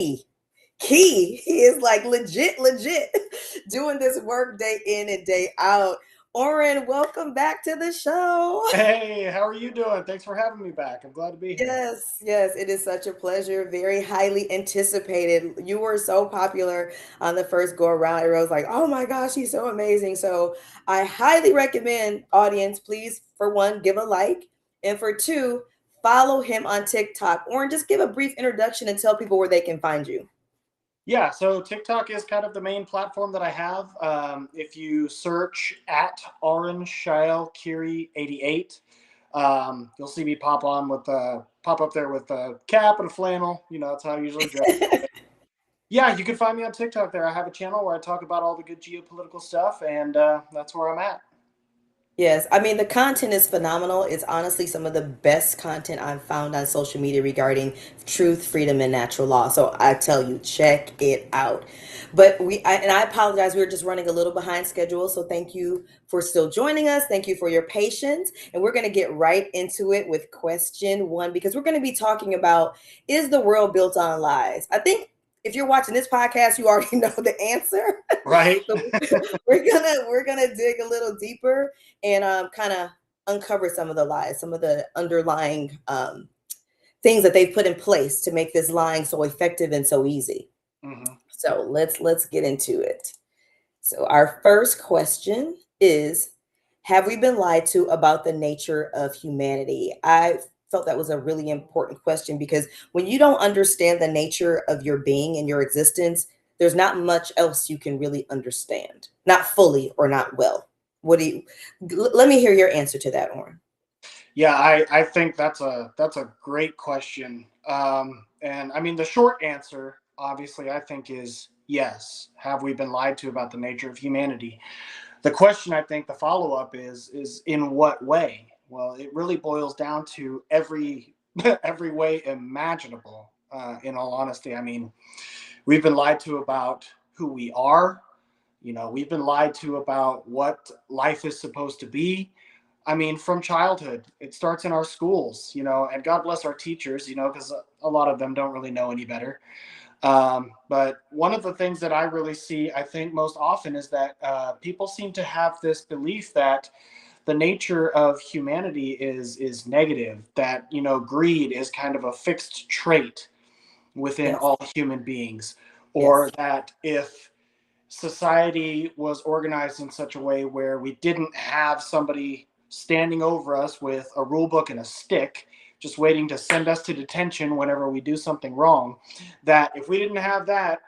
He is like legit doing this work day in and day out. Auren, welcome back to the show. Hey, how are you doing? Thanks for having me back. I'm glad to be here. Yes, it is such a pleasure. Very highly anticipated. You were so popular on the first go around. Everyone was like, oh my gosh, he's so amazing. So I highly recommend, audience, please, for one, give a like. And for two, follow him on TikTok. Auren, just give a brief introduction and tell people where they can find you. Yeah, so TikTok is kind of the main platform that I have. If you search at Auren Shael Kiri 88, you'll see me pop up there with a cap and a flannel. That's how I usually dress. Yeah, you can find me on TikTok there. I have a channel where I talk about all the good geopolitical stuff, and that's where I'm at. Yes, I mean, the content is phenomenal. It's honestly some of the best content I've found on social media regarding truth, freedom, and natural law. So I tell you, check it out. But and I apologize, we were just running a little behind schedule. So thank you for still joining us. Thank you for your patience. And we're going to get right into it with question one, because we're going to be talking about, is the world built on lies? I think if you're watching this podcast, you already know the answer. Right? So we're gonna dig a little deeper and kind of uncover some of the lies, some of the underlying things that they've put in place to make this lying so effective and so easy. hmm So let's get into it. So our first question is, have we been lied to about the nature of humanity? I felt that was a really important question because when you don't understand the nature of your being and your existence, there's not much else you can really understand, not fully or not well. What do you, let me hear your answer to that, Auren. Yeah, I think that's a great question. And I mean, the short answer, obviously, I think is yes. Have we been lied to about the nature of humanity? The question, I think, the follow up is in what way? Well, it really boils down to every every way imaginable. In all honesty, I mean, we've been lied to about who we are. We've been lied to about what life is supposed to be. I mean, from childhood, it starts in our schools, and God bless our teachers, because a lot of them don't really know any better. But one of the things that I really see, I think, most often is that people seem to have this belief that the nature of humanity is negative, that, greed is kind of a fixed trait within Yes, all human beings, or yes, that if society was organized in such a way where we didn't have somebody standing over us with a rule book and a stick just waiting to send us to detention whenever we do something wrong, that if we didn't have that,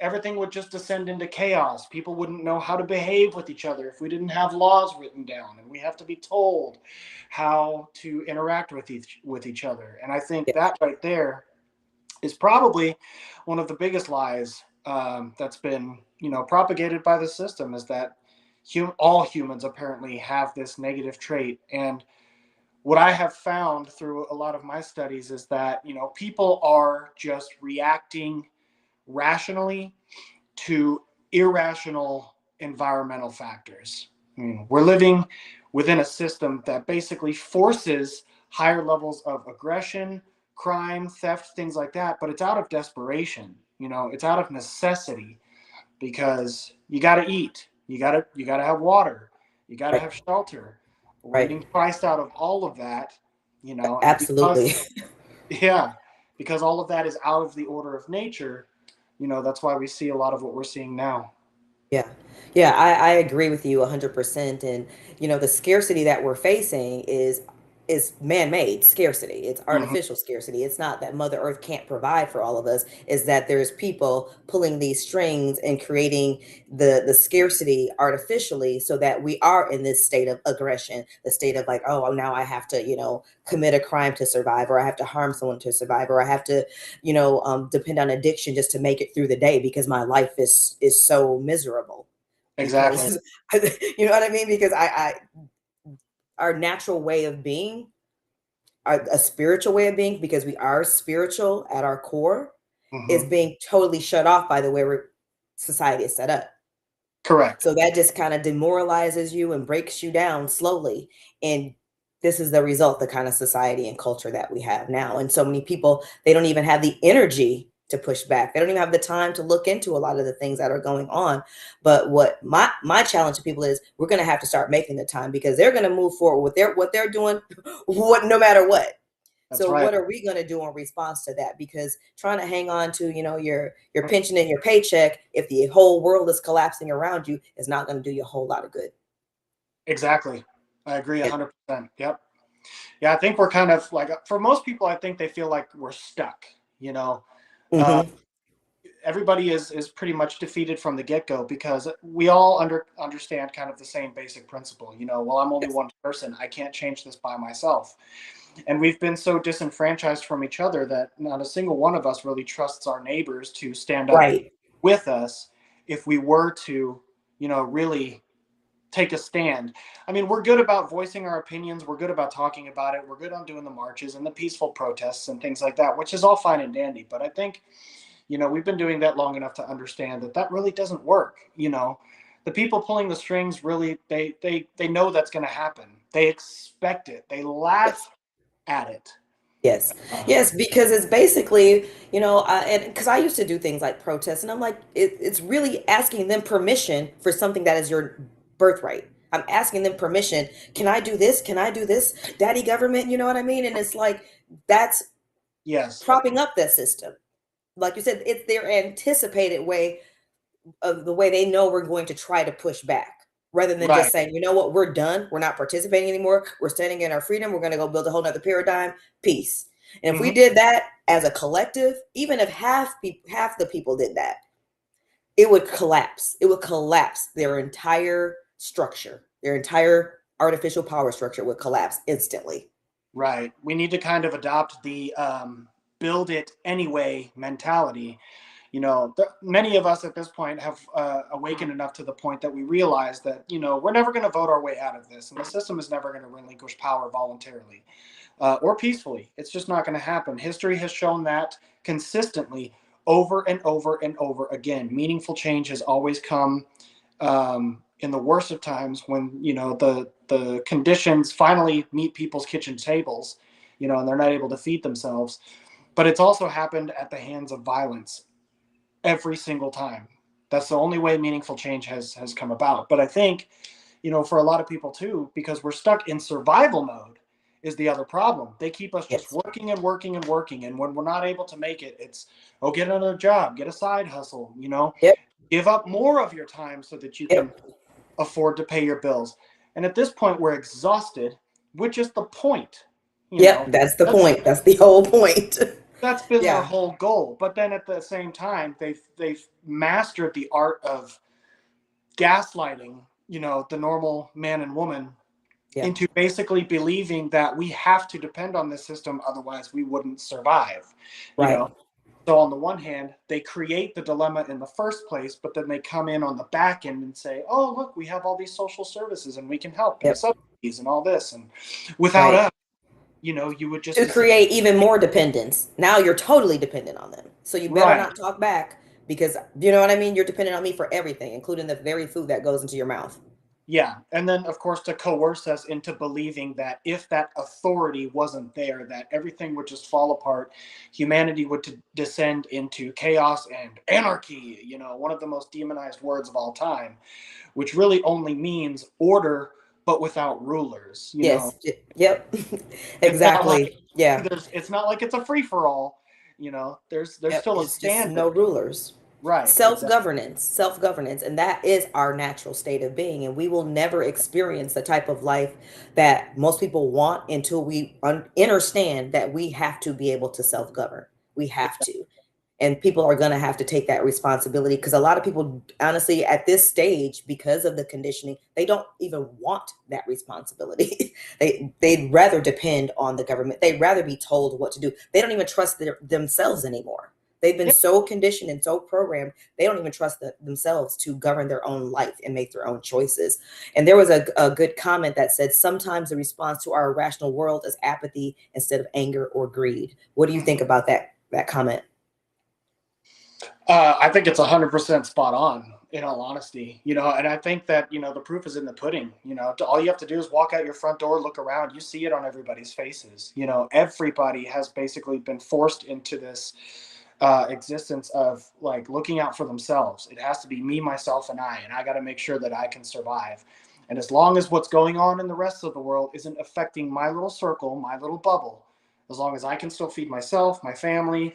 everything would just descend into chaos. People wouldn't know how to behave with each other if we didn't have laws written down and we have to be told how to interact with each other. And I think yes, that right there is probably one of the biggest lies that's been propagated by the system, is that all humans apparently have this negative trait. And what I have found through a lot of my studies is that people are just reacting rationally to irrational environmental factors. I mean, we're living within a system that basically forces higher levels of aggression, crime, theft, things like that, but it's out of desperation. It's out of necessity, because you got to eat, you got to have water, you got to right, have shelter. We're right. getting priced out of all of that, and Absolutely. yeah, because all of that is out of the order of nature. That's why we see a lot of what we're seeing now. Yeah. Yeah, I agree with you 100%. And, the scarcity that we're facing is man-made scarcity. It's hmm artificial scarcity. It's not that Mother Earth can't provide for all of us. Is that there's people pulling these strings and creating the scarcity artificially so that we are in this state of aggression, the state of like, oh, now I have to, commit a crime to survive, or I have to harm someone to survive, or I have to depend on addiction just to make it through the day because my life is so miserable. Exactly. Because you know what I mean? Because I our natural way of being, a spiritual way of being, because we are spiritual at our core, is hmm being totally shut off by the way society is set up. Correct. So that just kind of demoralizes you and breaks you down slowly. And this is the result, the kind of society and culture that we have now. And so many people, they don't even have the energy to push back. They don't even have the time to look into a lot of the things that are going on. But what my challenge to people is, we're going to have to start making the time, because they're going to move forward with what they're doing, what no matter what. That's So right. what are we going to do in response to that? Because trying to hang on to, your pension and your paycheck, if the whole world is collapsing around you, is not going to do you a whole lot of good. Exactly. I agree 100%. Yep. Yeah, I think we're kind of like, for most people, I think they feel like we're stuck, you know. Uh, Mm-hmm. Everybody is pretty much defeated from the get-go, because we all understand kind of the same basic principle. Well, I'm only Yes. one person. I can't change this by myself. And we've been so disenfranchised from each other that not a single one of us really trusts our neighbors to stand up Right. with us if we were to, really take a stand. I mean, we're good about voicing our opinions. We're good about talking about it. We're good on doing the marches and the peaceful protests and things like that, which is all fine and dandy. But I think, we've been doing that long enough to understand that that really doesn't work. The people pulling the strings, really, they know that's going to happen. They expect it. They Yes. laugh at it. Yes, Uh, yes, because it's basically, and because I used to do things like protests, and I'm like, it's really asking them permission for something that is your birthright. I'm asking them permission. Can I do this? Can I do this? Daddy government, you know what I mean? And it's like, that's yes. propping up that system. Like you said, it's their anticipated way of the way they know we're going to try to push back, rather than just Right. saying, you know what, we're done, we're not participating anymore, we're standing in our freedom, we're going to go build a whole nother paradigm, peace. And if we Hmm. did that as a collective, even if half the people did that, it would collapse their entire structure, their entire artificial power structure would collapse instantly. Right. We need to kind of adopt the build it anyway mentality. Many of us at this point have awakened enough to the point that we realize that, we're never going to vote our way out of this. And the system is never going to relinquish power voluntarily or peacefully. It's just not going to happen. History has shown that consistently over and over and over again. Meaningful change has always come in the worst of times, when the conditions finally meet people's kitchen tables, and they're not able to feed themselves. But it's also happened at the hands of violence every single time. That's the only way meaningful change has come about. But I think, for a lot of people too, because we're stuck in survival mode, is the other problem. They keep us just Yes. working and working and working, and when we're not able to make it, it's, oh, get another job, get a side hustle, Yep. give up more of your time so that you can Yep. afford to pay your bills. And at this point, we're exhausted, which is the point. You Yep. know, That's the that's point. That's the whole point. that's been their Yeah. whole goal. But then at the same time, they've mastered the art of gaslighting, the normal man and woman Yep. into basically believing that we have to depend on this system, otherwise we wouldn't survive. You know, Right. So on the one hand, they create the dilemma in the first place, but then they come in on the back end and say, "Oh, look, we have all these social services and we can help and Yep. subsidies and all this." And without Right. us, you would just To be sitting. create even more dependence. Now you're totally dependent on them. So you better Right. not talk back, because you know what I mean? You're dependent on me for everything, including the very food that goes into your mouth. Yeah. And then, of course, to coerce us into believing that if that authority wasn't there, that everything would just fall apart. Humanity would descend into chaos and anarchy, one of the most demonized words of all time, which really only means order, but without rulers. Yes. Yep. It's not like Exactly. Yeah. it's not like it's a free for all. There's Yep. still a It's just standard. no rulers. Right. Exactly. Self-governance, and that is our natural state of being. And we will never experience the type of life that most people want until we understand that we have to be able to self-govern. We have to. And people are going to have to take that responsibility, because a lot of people, honestly, at this stage, because of the conditioning, they don't even want that responsibility. They'd rather depend on the government. They'd rather be told what to do. They don't even trust themselves anymore. They've been Yeah. so conditioned and so programmed, they don't even trust themselves to govern their own life and make their own choices. And there was a good comment that said, sometimes the response to our irrational world is apathy instead of anger or greed. What do you think about that comment? I think it's 100% spot on, in all honesty. And I think that, the proof is in the pudding. All you have to do is walk out your front door, look around, you see it on everybody's faces. Everybody has basically been forced into this existence of like looking out for themselves. It has to be me, myself, and I got to make sure that I can survive. And as long as what's going on in the rest of the world isn't affecting my little circle, my little bubble, as long as I can still feed myself, my family,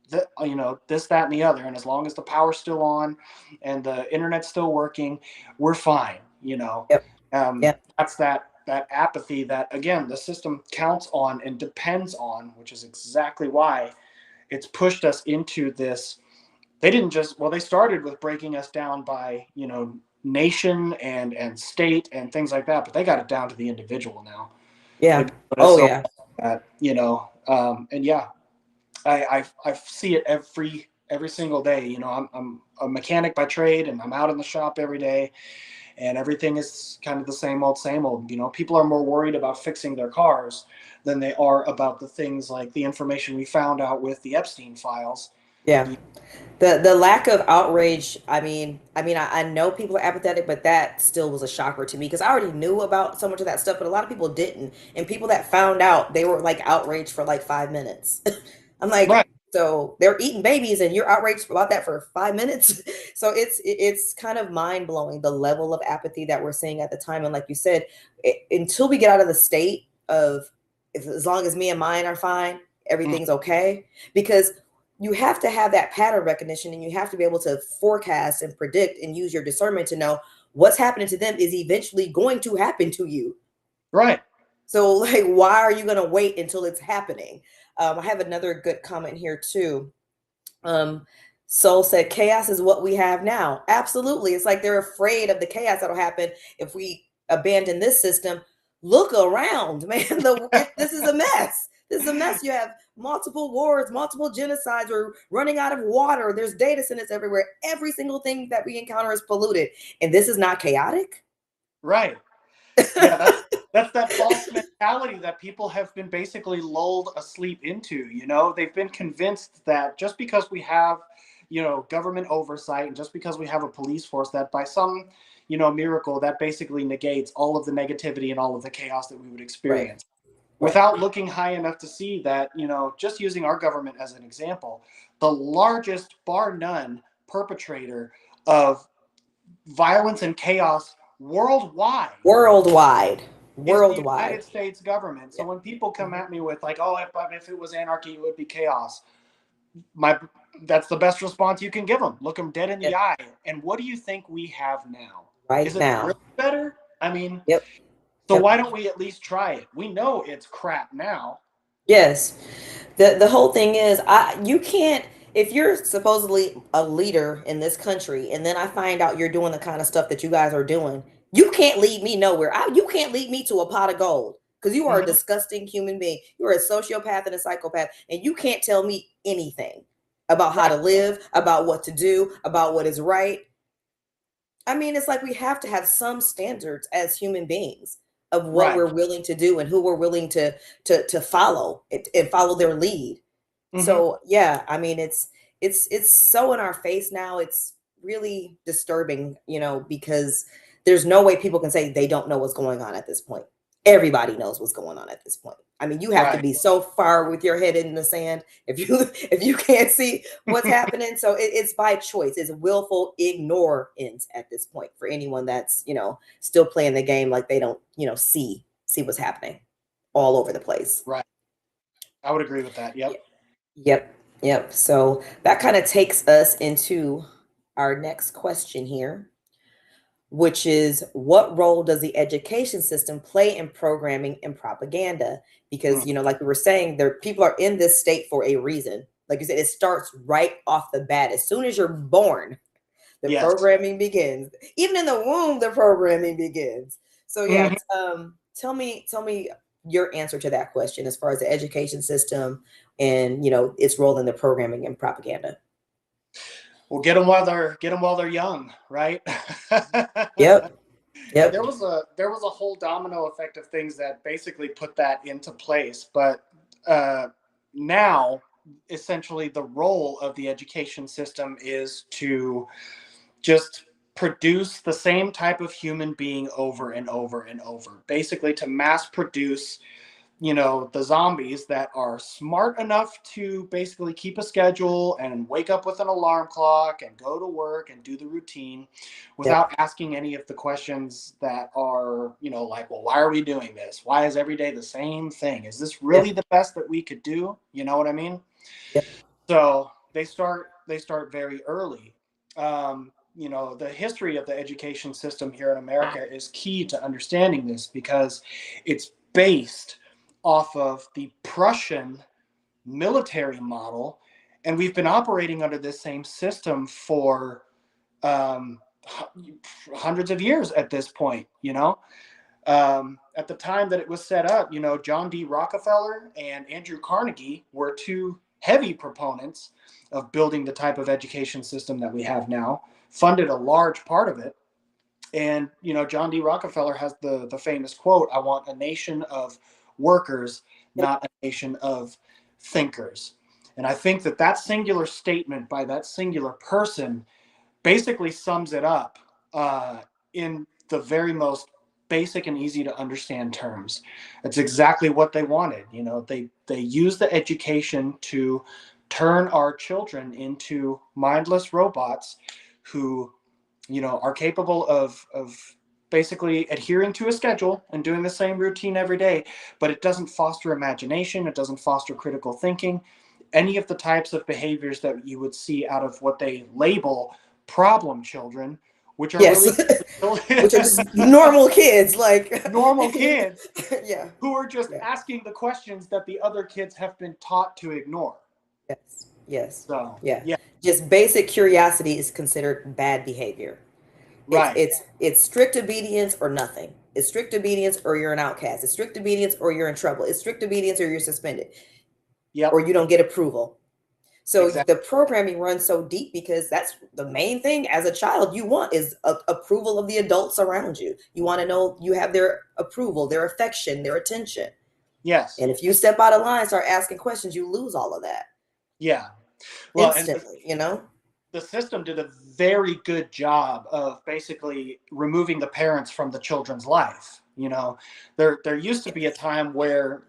this, that, and the other, and as long as the power's still on and the internet's still working, we're fine. Yep. Yep. That's that apathy that again the system counts on and depends on, which is exactly why it's pushed us into this. They didn't just, well, they started with breaking us down by nation and state and things like that, but they got it down to the individual now. Yeah. They've put us Oh so yeah. that and yeah, I see it every single day. I'm a mechanic by trade, and I'm out in the shop every day, and everything is kind of the same old, same old. People are more worried about fixing their cars than they are about the things like the information we found out with the Epstein files. Yeah. The lack of outrage. I know people are apathetic, but that still was a shocker to me because I already knew about so much of that stuff, but a lot of people didn't. And people that found out, they were like outraged for like 5 minutes. I'm like, Right. so they're eating babies and you're outraged about that for 5 minutes. So it's kind of mind blowing the level of apathy that we're seeing at the time. And like you said, until we get out of the state of, as long as me and mine are fine, Mm. everything's okay. Because you have to have that pattern recognition, and you have to be able to forecast and predict and use your discernment to know what's happening to them is eventually going to happen to you. Right. So like, why are you going to wait until it's happening? I have another good comment here too. um Soul said chaos is what we have now. Absolutely. It's like they're afraid of the chaos that'll happen if we abandon this system. Look around, man. This is a mess. This is a mess. You have multiple wars, multiple genocides. We're running out of water. There's data centers everywhere. Every single thing that we encounter is polluted, and this is not chaotic. Right. Yeah, that's that false mentality that people have been basically lulled asleep into. They've been convinced that just because we have, government oversight, and just because we have a police force, that by some, miracle, that basically negates all of the negativity and all of the chaos that we would Right. experience. Right. Without looking high enough to see that, just using our government as an example, the largest, bar none, perpetrator of violence and chaos worldwide Worldwide. is the Worldwide. United States government. So Yeah. when people come Mhm. at me with like, "Oh, if it was anarchy, it would be chaos," my that's the best response you can give them. Look them dead in the Yep. eye. And what do you think we have now? Is Right it really now. better? I mean, Yep. so Yep. why don't we at least try it? We know it's crap now. Yes. The whole thing is, you can't, if you're supposedly a leader in this country and then I find out you're doing the kind of stuff that you guys are doing, you can't lead me nowhere. You can't lead me to a pot of gold because you are a Mhm. disgusting human being. You are a sociopath and a psychopath, and you can't tell me anything about how Right. to live, about what to do, about what is right. I mean, it's like we have to have some standards as human beings of what Right. we're willing to do and who we're willing to follow and follow their lead. Hmm. So yeah, I mean, it's so in our face now. It's really disturbing, because there's no way people can say they don't know what's going on at this point. Everybody knows what's going on at this point. I mean, you have to Right. be so far with your head in the sand if you can't see what's happening. So it's by choice. It's willful ignorance at this point for anyone that's still playing the game like they don't see what's happening all over the place. Right. I would agree with that. Yeah. Yep. Yep. Yep. So that kind of takes us into our next question here, which is what role does the education system play in programming and propaganda? Mm. Because, like we were saying, there people are in this state for a reason. Like you said, it starts right off the bat. As soon as you're born, the Yes. programming begins. Even in the womb, the programming begins. So yeah, Hmm. tell me your answer to that question as far as the education system and its role in the programming and propaganda. Well, get them while they're young, right? Yep. And Yep. there was a whole domino effect of things that basically put that into place. But uh, now, essentially, the role of the education system is to just produce the same type of human being over and over and over. Basically, to mass produce the zombies that are smart enough to basically keep a schedule and wake up with an alarm clock and go to work and do the routine Yep. without asking any of the questions that are, like, well, why are we doing this? Why is every day the same thing? Is this really Yep. the best that we could do? You know what I mean? Yep. So they start very early. The history of the education system here in America is key to understanding this because it's based off of the Prussian military model, and we've been operating under this same system for um, hundreds of years at this point. At the time that it was set up, John D. Rockefeller and Andrew Carnegie were two heavy proponents of building the type of education system that we have now, funded a large part of it. And, John D. Rockefeller has the famous quote, "I want a nation of workers, not a nation of thinkers." And I think that singular statement by that singular person basically sums it up in the very most basic and easy to understand terms. It's exactly what they wanted. They use the education to turn our children into mindless robots who, are capable of basically adhering to a schedule and doing the same routine every day, but it doesn't foster imagination, it doesn't foster critical thinking, any of the types of behaviors that you would see out of what they label problem children, which are Yes. really Which are just normal kids, like normal kids yeah. who are just Yeah. asking the questions that the other kids have been taught to ignore. Yes. Yes. So, Yeah. yeah, Just basic curiosity is considered bad behavior. It's right. it's it's strict obedience or nothing. It's strict obedience or you're an outcast. It's strict obedience or you're in trouble. It's strict obedience or you're suspended or Yep, you don't get approval. So exactly. the programming runs so deep because that's the main thing as a child you want is approval of the adults around you. You want to know you have their approval, their affection, their attention. Yes. And if you step out of line, start asking questions, you lose all of that Yeah. Well, and instantly. the system did a very good job of basically removing the parents from the children's life. There used to be a time where,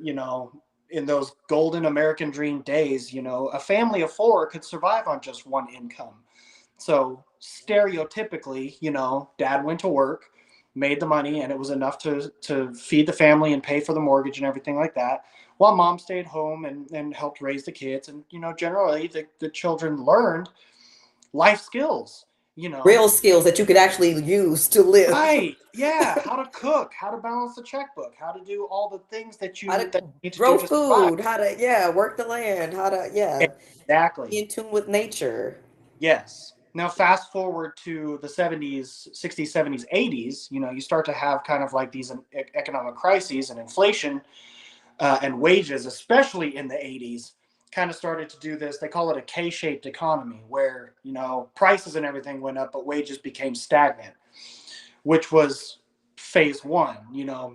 in those golden American dream days, a family of four could survive on just one income. So stereotypically, dad went to work, made the money, and it was enough to feed the family and pay for the mortgage and everything like that, while mom stayed home and helped raise the kids. And, generally the children learned life skills, you know. Real skills that you could actually use to live. Right. Yeah. How to cook, how to balance the checkbook, how to do all the things that How you to need to do grow to survive. food, how to, work the land, how to, be Exactly. in tune with nature. Yes. Now, fast forward to the 70s, 60s, 70s, 80s, you start to have kind of like these economic crises and inflation, and wages, especially in the 80s, kind of started to do this. They call it a K-shaped economy, where prices and everything went up, but wages became stagnant, which was phase one.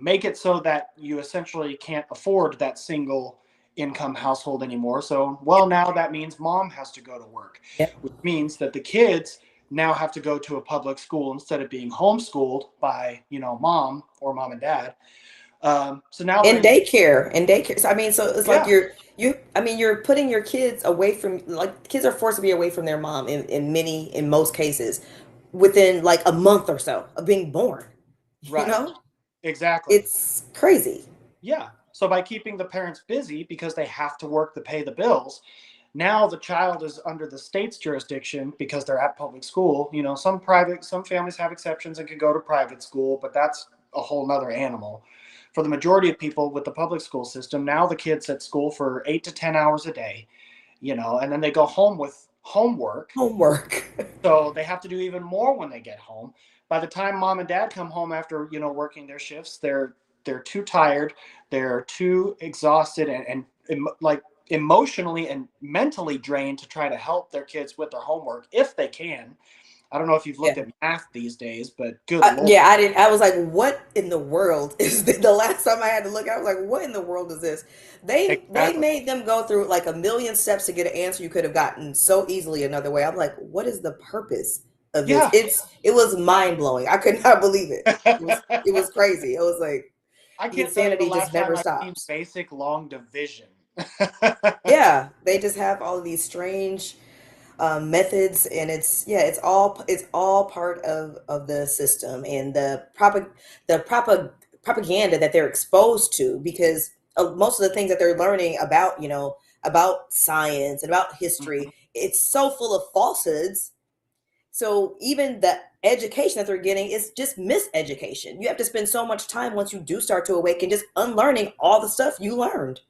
Make it so that you essentially can't afford that single income household anymore. So, well, now that means mom has to go to work, Yep. which means that the kids now have to go to a public school instead of being homeschooled by mom or mom and dad. So now In they're daycare. So, so it's like yeah, you're putting your kids away from, like, kids are forced to be away from their mom in most cases within like a month or so of being born. You right, know, exactly. it's crazy. Yeah. So by keeping the parents busy because they have to work to pay the bills, now the child is under the state's jurisdiction because they're at public school. Some families have exceptions and can go to private school, but that's a whole nother animal. For the majority of people with the public school system, now the kids at school for 8 to 10 hours a day, and then they go home with homework. Homework. So they have to do even more when they get home. By the time mom and dad come home after working their shifts, they're too tired, they're too exhausted, and like emotionally and mentally drained to try to help their kids with their homework if they can. I don't know if you've looked Yeah. at math these days, but good lord. Yeah, I didn't. I was like, "What in the world is this?" The last time I had to look, I was like, "What in the world is this?" They Exactly. made them go through like a million steps to get an answer you could have gotten so easily another way. I'm like, "What is the purpose of this?" Yeah. It was mind blowing. I could not believe it. It was crazy. I was like, I The can't tell you the insanity just last time never I've seen stops. basic long division. Yeah, they just have all of these strange methods, and it's all part of the system and the propaganda that they're exposed to, because most of the things that they're learning about, about science and about history, Mhm. it's so full of falsehoods. So even the education that they're getting is just miseducation. You have to spend so much time once you do start to awaken just unlearning all the stuff you learned,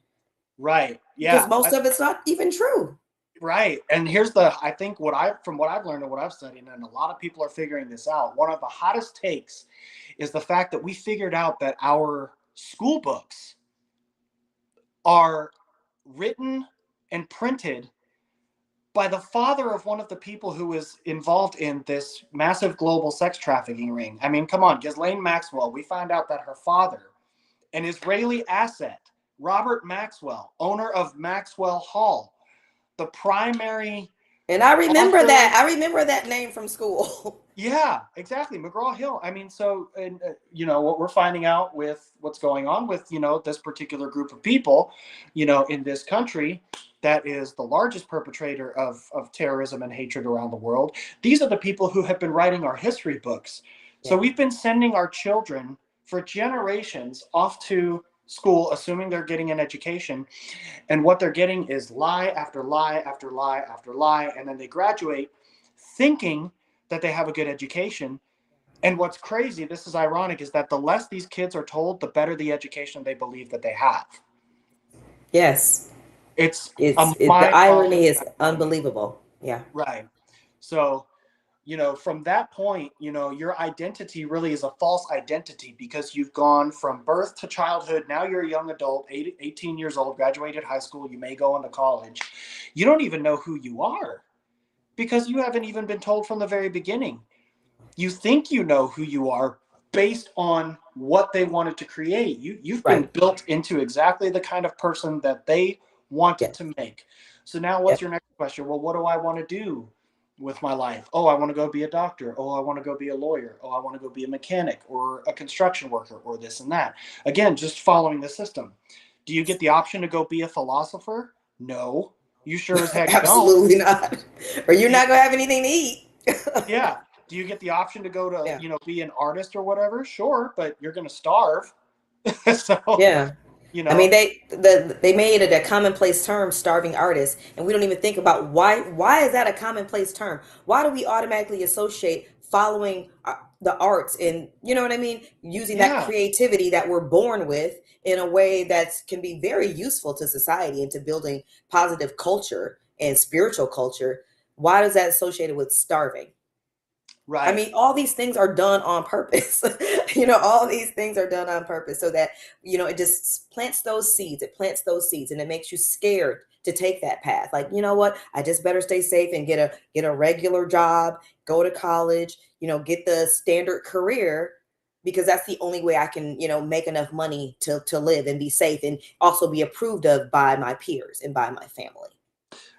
Right. because Yeah. most of it's not even true. Right. And here's the I think from what I've learned and what I've studied, and a lot of people are figuring this out. One of the hottest takes is the fact that we figured out that our school books are written and printed by the father of one of the people who was involved in this massive global sex trafficking ring. I mean, come on, Ghislaine Maxwell. We found out that her father, an Israeli asset, Robert Maxwell, owner of Maxwell Hall, the primary And I remember that. author. I remember that name from school. Yeah, exactly. McGraw Hill. I mean, so, and what we're finding out with what's going on with, this particular group of people, in this country that is the largest perpetrator of terrorism and hatred around the world. These are the people who have been writing our history books. So Yeah. we've been sending our children for generations off to school, assuming they're getting an education. And what they're getting is lie after lie after lie after lie. And then they graduate thinking that they have a good education. And what's crazy, this is ironic, is that the less these kids are told, the better the education they believe that they have. Yes. It's a The mind-boggling irony is irony. unbelievable. Yeah. Right. So, from that point, your identity really is a false identity because you've gone from birth to childhood. Now you're a young adult, 18 years old, graduated high school. You may go into college. You don't even know who you are because you haven't even been told from the very beginning. You think you know who you are based on what they wanted to create. You've been Right. built into exactly the kind of person that they wanted Yes. to make. So now what's Yep. your next question? Well, what do I want to do with my life? Oh, I want to go be a doctor. Oh, I want to go be a lawyer. Oh, I want to go be a mechanic or a construction worker or this and that. Again, just following the system. Do you get the option to go be a philosopher? No. You sure as heck don't. Absolutely not. Or you're Do you not gonna have anything to eat. Yeah. Do you get the option to go to, Yeah. be an artist or whatever? Sure, but you're going to starve. So, Yeah. you I mean, know, they made it a commonplace term, starving artist, and we don't even think about why is that a commonplace term? Why do we automatically associate following the arts, and you know what I mean, using that yeah, creativity that we're born with in a way that can be very useful to society and to building positive culture and spiritual culture? Why is that associated with starving? I right, mean, all these things are done on purpose. All these things are done on purpose so that, it just plants those seeds. It plants those seeds and it makes you scared to take that path. Like, you know what? I just better stay safe and get a regular job, go to college, get the standard career, because that's the only way I can, make enough money to live and be safe and also be approved of by my peers and by my family.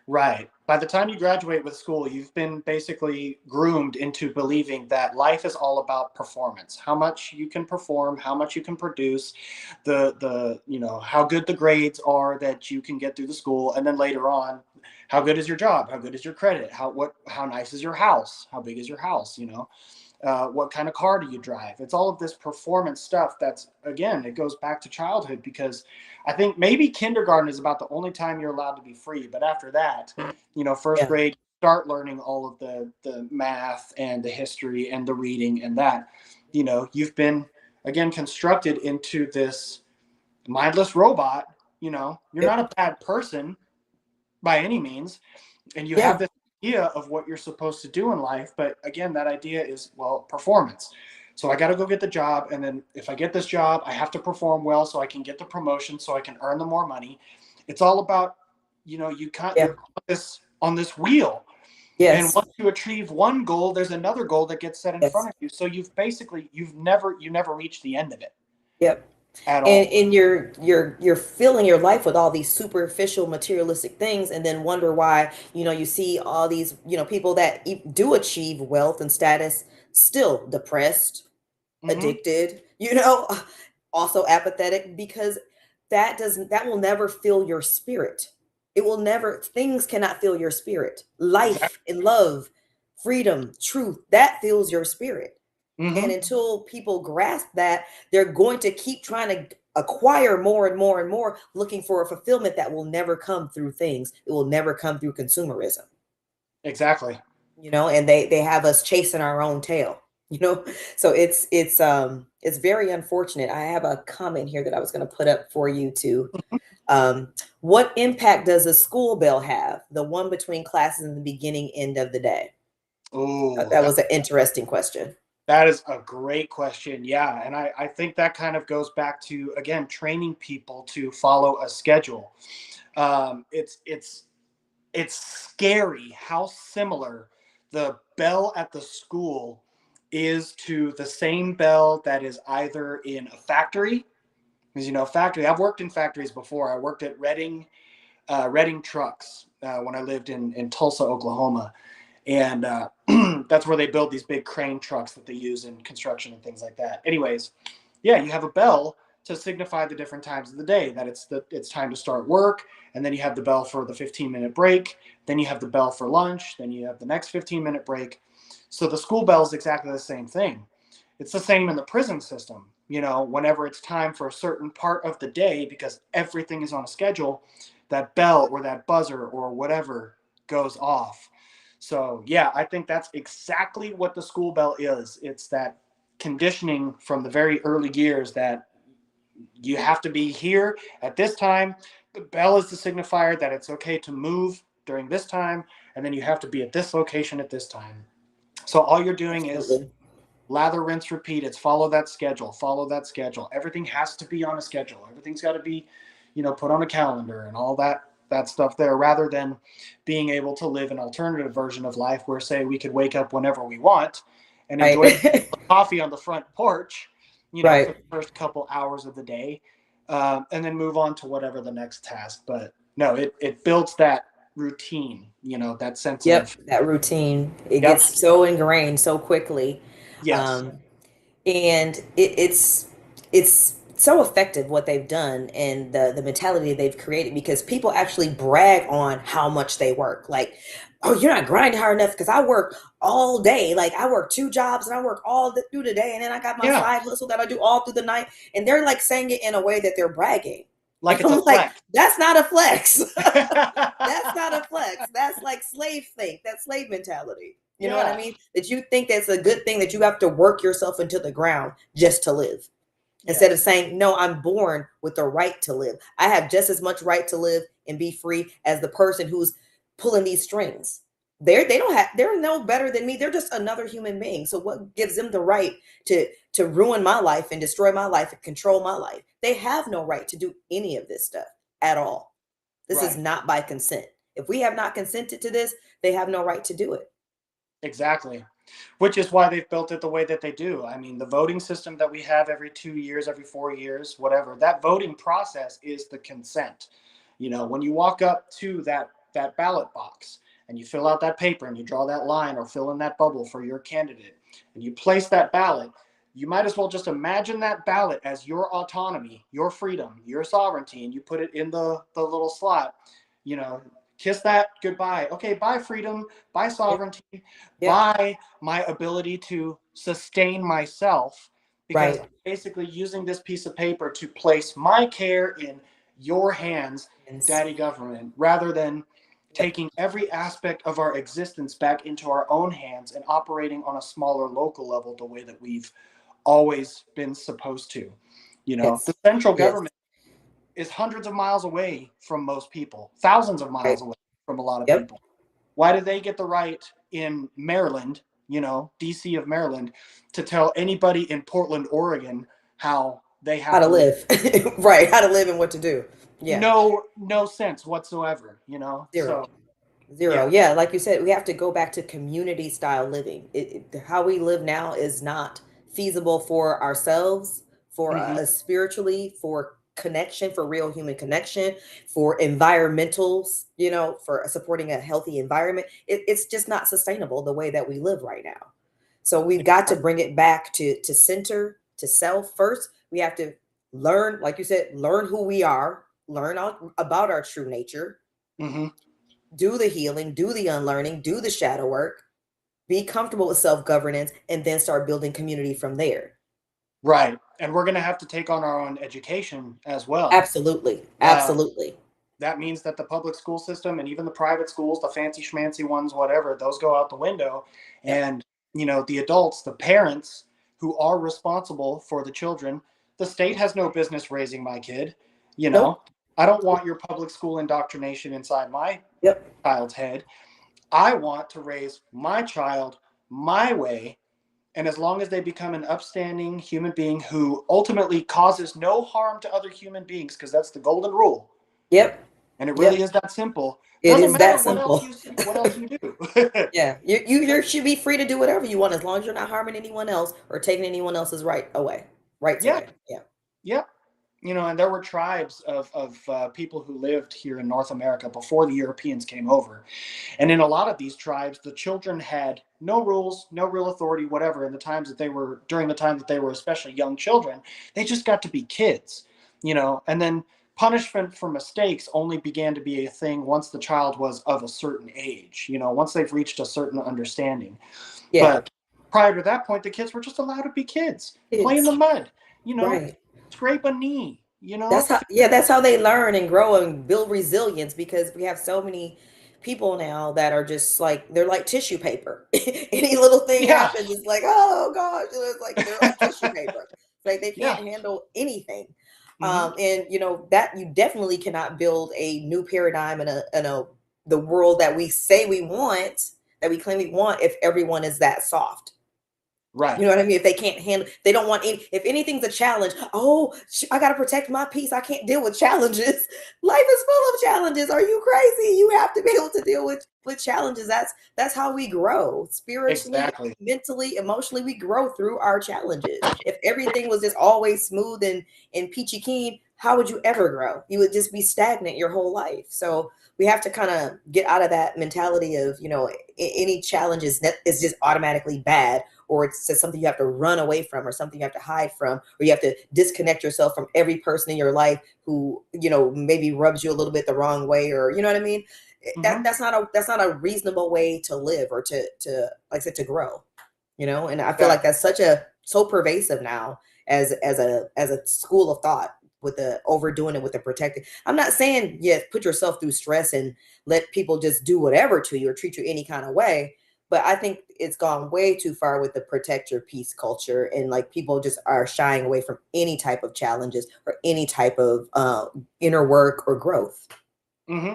right. By the time you graduate with school, you've been basically groomed into believing that life is all about performance. How much you can perform, how much you can produce, how good the grades are that you can get through the school, and then later on, how good is your job? How good is your credit? How nice is your house? How big is your house? What kind of car do you drive? It's all of this performance stuff. That's, again, it goes back to childhood, because I think maybe kindergarten is about the only time you're allowed to be free. But after that, first Yeah. grade, start learning all of the math and the history and the reading and that. You've been, again, constructed into this mindless robot. You're not Yep. a bad person by any means, and you have Yeah. this idea of what you're supposed to do in life. But again, that idea is, well, performance. So I got to go get the job, and then if I get this job, I have to perform well so I can get the promotion, so I can earn the more money. It's all about, Yeah. you're on this wheel, and Yes. once you achieve one goal, there's another goal that gets set in front Yes. of you. So you never reach the end of it Yep. at and all. and you're filling your life with all these superficial materialistic things, and then wonder why, you see all these, people that do achieve wealth and status still depressed, Hmm. addicted, also apathetic, because that will never fill your spirit. It will never, things cannot fill your spirit. Exactly. Life and love, freedom, truth, that fills your spirit. And Hmm. until people grasp that, they're going to keep trying to acquire more and more and more, looking for a fulfillment that will never come through things. It will never come through consumerism. Exactly. And they have us chasing our own tail. So it's very unfortunate. I have a comment here that I was going to put up for you to um what impact does a school bell have, the one between classes in the beginning end of the day? Oh, That was an interesting question. that is a great question. Yeah. And I think that kind of goes back to, again, training people to follow a schedule. It's scary how similar the bell at the school is to the same bell that is either in a factory. Because, factory, I've worked in factories before. I worked at Reading Trucks when I lived in Tulsa, Oklahoma. And that's where they build these big crane trucks that they use in construction and things like that. Anyways, yeah, you have a bell to signify the different times of the day, that it's time to start work, and then you have the bell for the 15-minute break, then you have the bell for lunch, then you have the next 15-minute break. So the school bell is exactly the same thing. It's the same in the prison system. Whenever it's time for a certain part of the day, because everything is on a schedule, that bell or that buzzer or whatever goes off. So, yeah, I think that's exactly what the school bell is. It's that conditioning from the very early years that you have to be here at this time. The bell is the signifier that it's okay to move during this time, and then you have to be at this location at this time. So all you're doing is Absolutely. lather, rinse, repeat. It's follow that schedule, follow that schedule. Everything has to be on a schedule. Everything's got to be, put on a calendar and all that stuff there, rather than being able to live an alternative version of life where, say, we could wake up whenever we want and enjoy Right. coffee on the front porch, for Right. the first couple hours of the day, and then move on to whatever the next task. But no, it builds that routine, that sense Yep, of, that routine. It yep, gets so ingrained so quickly. yes, Um, and it's so effective what they've done, and the mentality they've created, because people actually brag on how much they work. Like, oh, you're not grinding hard enough because I work all day. Like, I work two jobs and I work through the day, and then I got my yeah, side hustle that I do all through the night. And they're like saying it in a way that they're bragging. And like it's a I'm like, flex. that's not a flex. That's not a flex. That's like slave think. That's slave mentality. You know what I Yeah. mean? That you think that's a good thing, that you have to work yourself into the ground just to live. Instead of Yes. saying, no, I'm born with the right to live. I have just as much right to live and be free as the person who's pulling these strings. They're no better than me. They're just another human being. So what gives them the right to ruin my life and destroy my life and control my life? They have no right to do any of this stuff at all. This is Right. not by consent. If we have not consented to this, they have no right to do it. Exactly. Which is why they've built it the way that they do. I mean, the voting system that we have every 2 years, every 4 years, whatever, that voting process is the consent. When you walk up to that ballot box and you fill out that paper and you draw that line or fill in that bubble for your candidate and you place that ballot, you might as well just imagine that ballot as your autonomy, your freedom, your sovereignty, and you put it in the little slot, you know, kiss that goodbye. Okay, bye freedom, bye Yep. sovereignty, Yep. bye my ability to sustain myself, because I'm Right. basically using this piece of paper to place my care in your hands, And daddy government, rather than yep. taking every aspect of our existence back into our own hands and operating on a smaller local level the way that we've always been supposed to. The Yes. central Yes. government is hundreds of miles away from most people, thousands of Right. miles away from a lot of Yep. people. Why do they get the right in Maryland, DC of Maryland, to tell anybody in Portland, Oregon how they How have to to live? live. Right. How to live and what to do. Yeah. No sense whatsoever. Zero. So Zero. yeah. Yeah, like you said, we have to go back to community style living. How we live now is not feasible for ourselves, for Hmm. us spiritually, for connection, for real human connection, for environmentals, for supporting a healthy environment. It's just not sustainable the way that we live right now. So we've got to bring it back to center, to self first. We have to learn, like you said, learn who we are, learn about our true nature, Mm-hmm. do the healing, do the unlearning, do the shadow work, be comfortable with self-governance, and then start building community from there. Right. And we're going to have to take on our own education as well. Absolutely. Uh, Absolutely. that means that the public school system and even the private schools, the fancy schmancy ones, whatever, those go out the window. Yep. And, the adults, the parents who are responsible for the children, the state has no business raising my kid. You know, Nope. I don't want your public school indoctrination inside my Yep. child's head. I want to raise my child my way. And as long as they become an upstanding human being who ultimately causes no harm to other human beings, because that's the golden rule, Yep. and it really Yep. is that simple. It Doesn't is matter that what else simple. you see, what else you do. Yeah. You should be free to do whatever you want as long as you're not harming anyone else or taking anyone else's rights Yeah, away. Yeah. yeah. And there were tribes of people who lived here in North America before the Europeans came over. And in a lot of these tribes, the children had no rules, no real authority, whatever. In the times that they were, during the time that they were especially young children, they just got to be kids, and then punishment for mistakes only began to be a thing once the child was of a certain age, once they've reached a certain understanding. Yeah. But prior to that point, the kids were just allowed to be kids, play in the It's mud, you know, right. scrape a knee, That's how they learn and grow and build resilience because we have so many people now that are just like they're like tissue paper. Any little thing yeah, happens, it's like, oh gosh, it's like they're like tissue paper. Like they yeah, can't handle anything. hmm And that you definitely cannot build a new paradigm in a the world that we say we want, that we claim we want, if everyone is that soft. right, You know what I mean? If they can't handle, they don't want any, if anything's a challenge, oh, I got to protect my peace. I can't deal with challenges. Life is full of challenges. Are you crazy? You have to be able to deal with challenges. That's how we grow spiritually, exactly. mentally, emotionally. We grow through our challenges. If everything was just always smooth and peachy keen, how would you ever grow? You would just be stagnant your whole life. So we have to kind of get out of that mentality of, any challenges that is just automatically bad, or it's just something you have to run away from, or something you have to hide from, or you have to disconnect yourself from every person in your life who maybe rubs you a little bit the wrong way, or you know what I mean. hmm That's not a reasonable way to live, or to like I said, to grow. And I feel like Exactly. that's so pervasive now as a school of thought, with the overdoing it, with the protecting. I'm not saying, yes, put yourself through stress and let people just do whatever to you or treat you any kind of way, but I think it's gone way too far with the protect your peace culture, and like people just are shying away from any type of challenges or any type of inner work or growth. hmm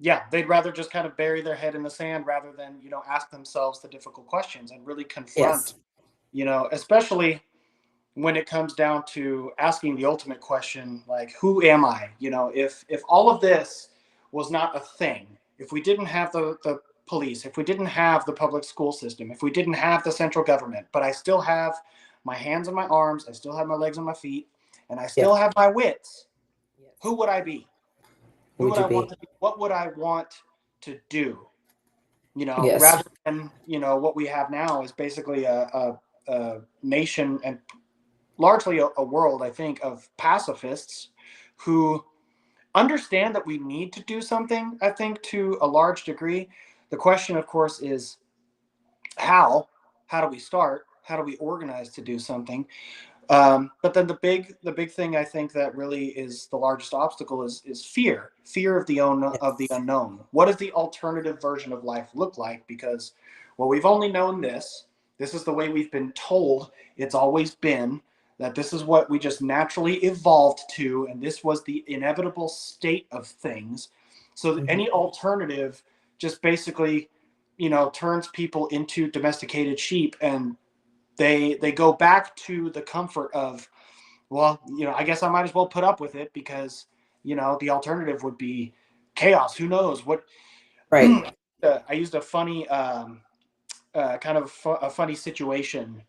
Yeah, they'd rather just kind of bury their head in the sand rather than, ask themselves the difficult questions and really Yes. confront, especially when it comes down to asking the ultimate question, like, who am I? If all of this was not a thing, if we didn't have the police, if we didn't have the public school system, if we didn't have the central government, but I still have my hands and my arms, I still have my legs and my feet, and I Yeah. still have my wits, who Yes. would I be? Who Who would would you I want be? to be? What would I want to do? Yes. Rather than, what we have now is basically a nation and largely a world, I think, of pacifists who understand that we need to do something, I think, to a large degree. The question, of course, is how? How do we start? How do we organize to do something? But then the big thing I think that really is the largest obstacle is fear of the Yes. unknown. What does the alternative version of life look like? Because, well, we've only known this. This is the way we've been told it's always been. That this is what we just naturally evolved to, and this was the inevitable state of things. So that Hmm. any alternative just basically, turns people into domesticated sheep, and they go back to the comfort of, well, I guess I might as well put up with it because the alternative would be chaos. Who knows what? Right. I used a funny kind of a funny situation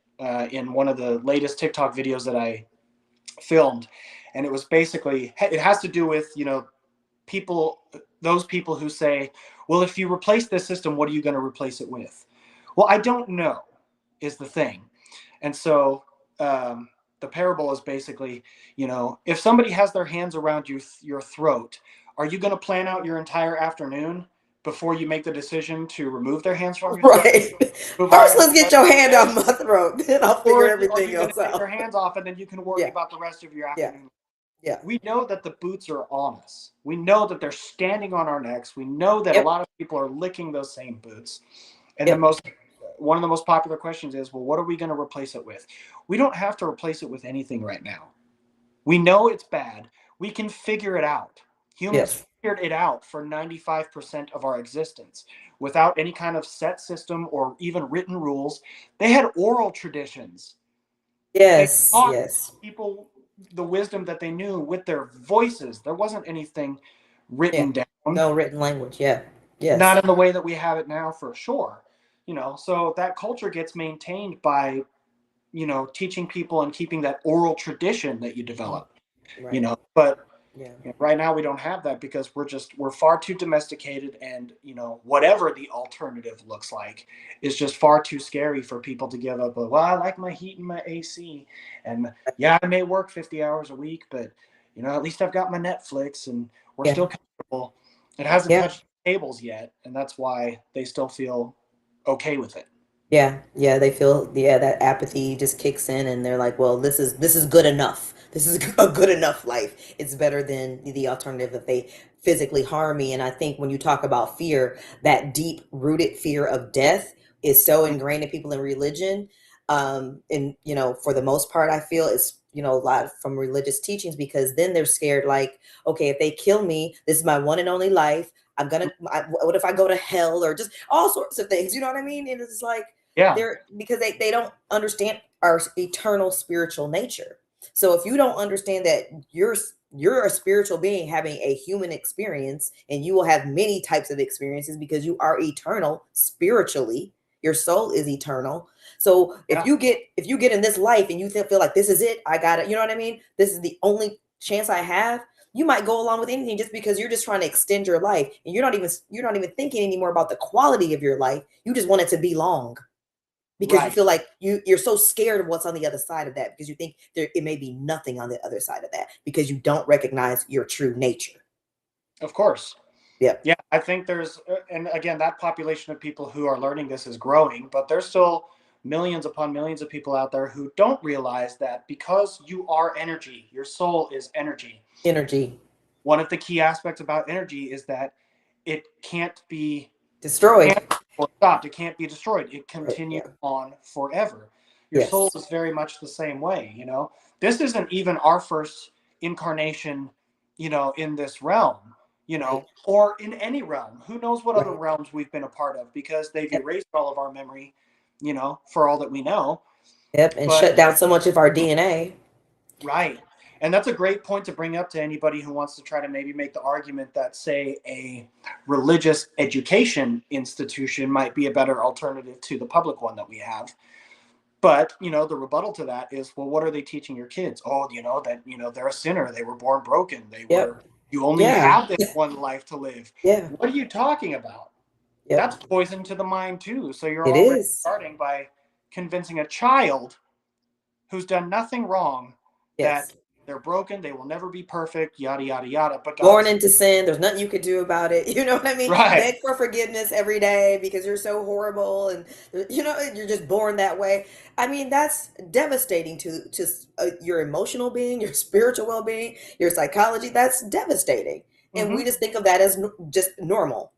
in one of the latest TikTok videos that I filmed, and it was basically, it has to do with people, those people who say, well, if you replace this system, what are you going to replace it with? Well, I don't know, is the thing. And so, the parable is basically, if somebody has their hands around your throat, are you going to plan out your entire afternoon before you make the decision to remove their hands from your throat, Right. move on First, and let's get whatever your your hand day, off my throat, then I'll figure or are everything you going to else take your out. hands off and then you can worry Yeah, about the rest of your yeah, afternoon? yeah. We know that the boots are on us. We know that they're standing on our necks. We know that a Yep, lot of people are licking those same boots. And yep, one of the most popular questions is, well, what are we going to replace it with? We don't have to replace it with anything right now. We know it's bad. We can figure it out. Humans yes, figured it out for 95% of our existence without any kind of set system or even written rules. They had oral traditions. They yes, taught yes. people the wisdom that they knew with their voices. There wasn't anything Yeah. written down, No written language. Yeah. not Yes. in the way that we have it now for sure. So that culture gets maintained by, teaching people and keeping that oral tradition that you Mhm. develop, Right. but Yeah. right now we don't have that because we're far too domesticated, and whatever the alternative looks like is just far too scary for people to give up. Well, I like my heat and my AC, and yeah, I may work 50 hours a week, but at least I've got my Netflix and we're Yeah. still comfortable. It hasn't Yeah. touched tables yet, and that's why they still feel okay with it. Yeah, yeah, they feel, yeah, that apathy just kicks in and they're like, well, this is good enough. This is a good enough life. It's better than the alternative if they physically harm me. And I think when you talk about fear, that deep rooted fear of death is so ingrained in people in religion. And for the most part, I feel it's, a lot from religious teachings because then they're scared like, okay, if they kill me, this is my one and only life. What if I go to hell or just all sorts of things? You know what I mean? And it's like, Yeah. they're because they don't understand our eternal spiritual nature. So if you don't understand that you're a spiritual being having a human experience, and you will have many types of experiences because you are eternal spiritually, your soul is eternal. So Yeah. if you get in this life and you feel like this is it, I got it, you know what I mean, this is the only chance I have, you might go along with anything just because you're just trying to extend your life, and you're not even thinking anymore about the quality of your life. You just want it to be long because you Right. feel like you're so scared of what's on the other side of that, because you think there it may be nothing on the other side of that because you don't recognize your true nature. Of course. Yep. Yeah, I think and again, that population of people who are learning this is growing, but there's still millions upon millions of people out there who don't realize that because you are energy, your soul is energy. Energy One of the key aspects about energy is that it can't be destroyed. canceled or stopped. It can't be destroyed. It Right. continues Yeah. on forever. Your soul Yes. is very much the same way. This isn't even our first incarnation, in this realm, Right. or in any realm. Who knows what other Right. realms we've been a part of, because they've Yep. erased all of our memory, for all that we know. Yep. And But shut down so much of our DNA. right. And that's a great point to bring up to anybody who wants to try to maybe make the argument that, say, a religious education institution might be a better alternative to the public one that we have. But, the rebuttal to that is, well, what are they teaching your kids? Oh, that, they're a sinner. They were born broken. Yep. You only Yeah. have this one life to live. Yeah. What are you talking about? That's Yep. poison to the mind, too. So you're It already is. starting by convincing a child who's done nothing wrong that Yes. they're broken, they will never be perfect, yada yada yada. But God Born is into sin, there's nothing you could do about it. You know what I mean? right, Beg for forgiveness every day because you're so horrible, and you're just born that way. I mean, that's devastating to your emotional being, your spiritual well-being, your psychology. That's devastating. And we mm-hmm. just think of that as just normal.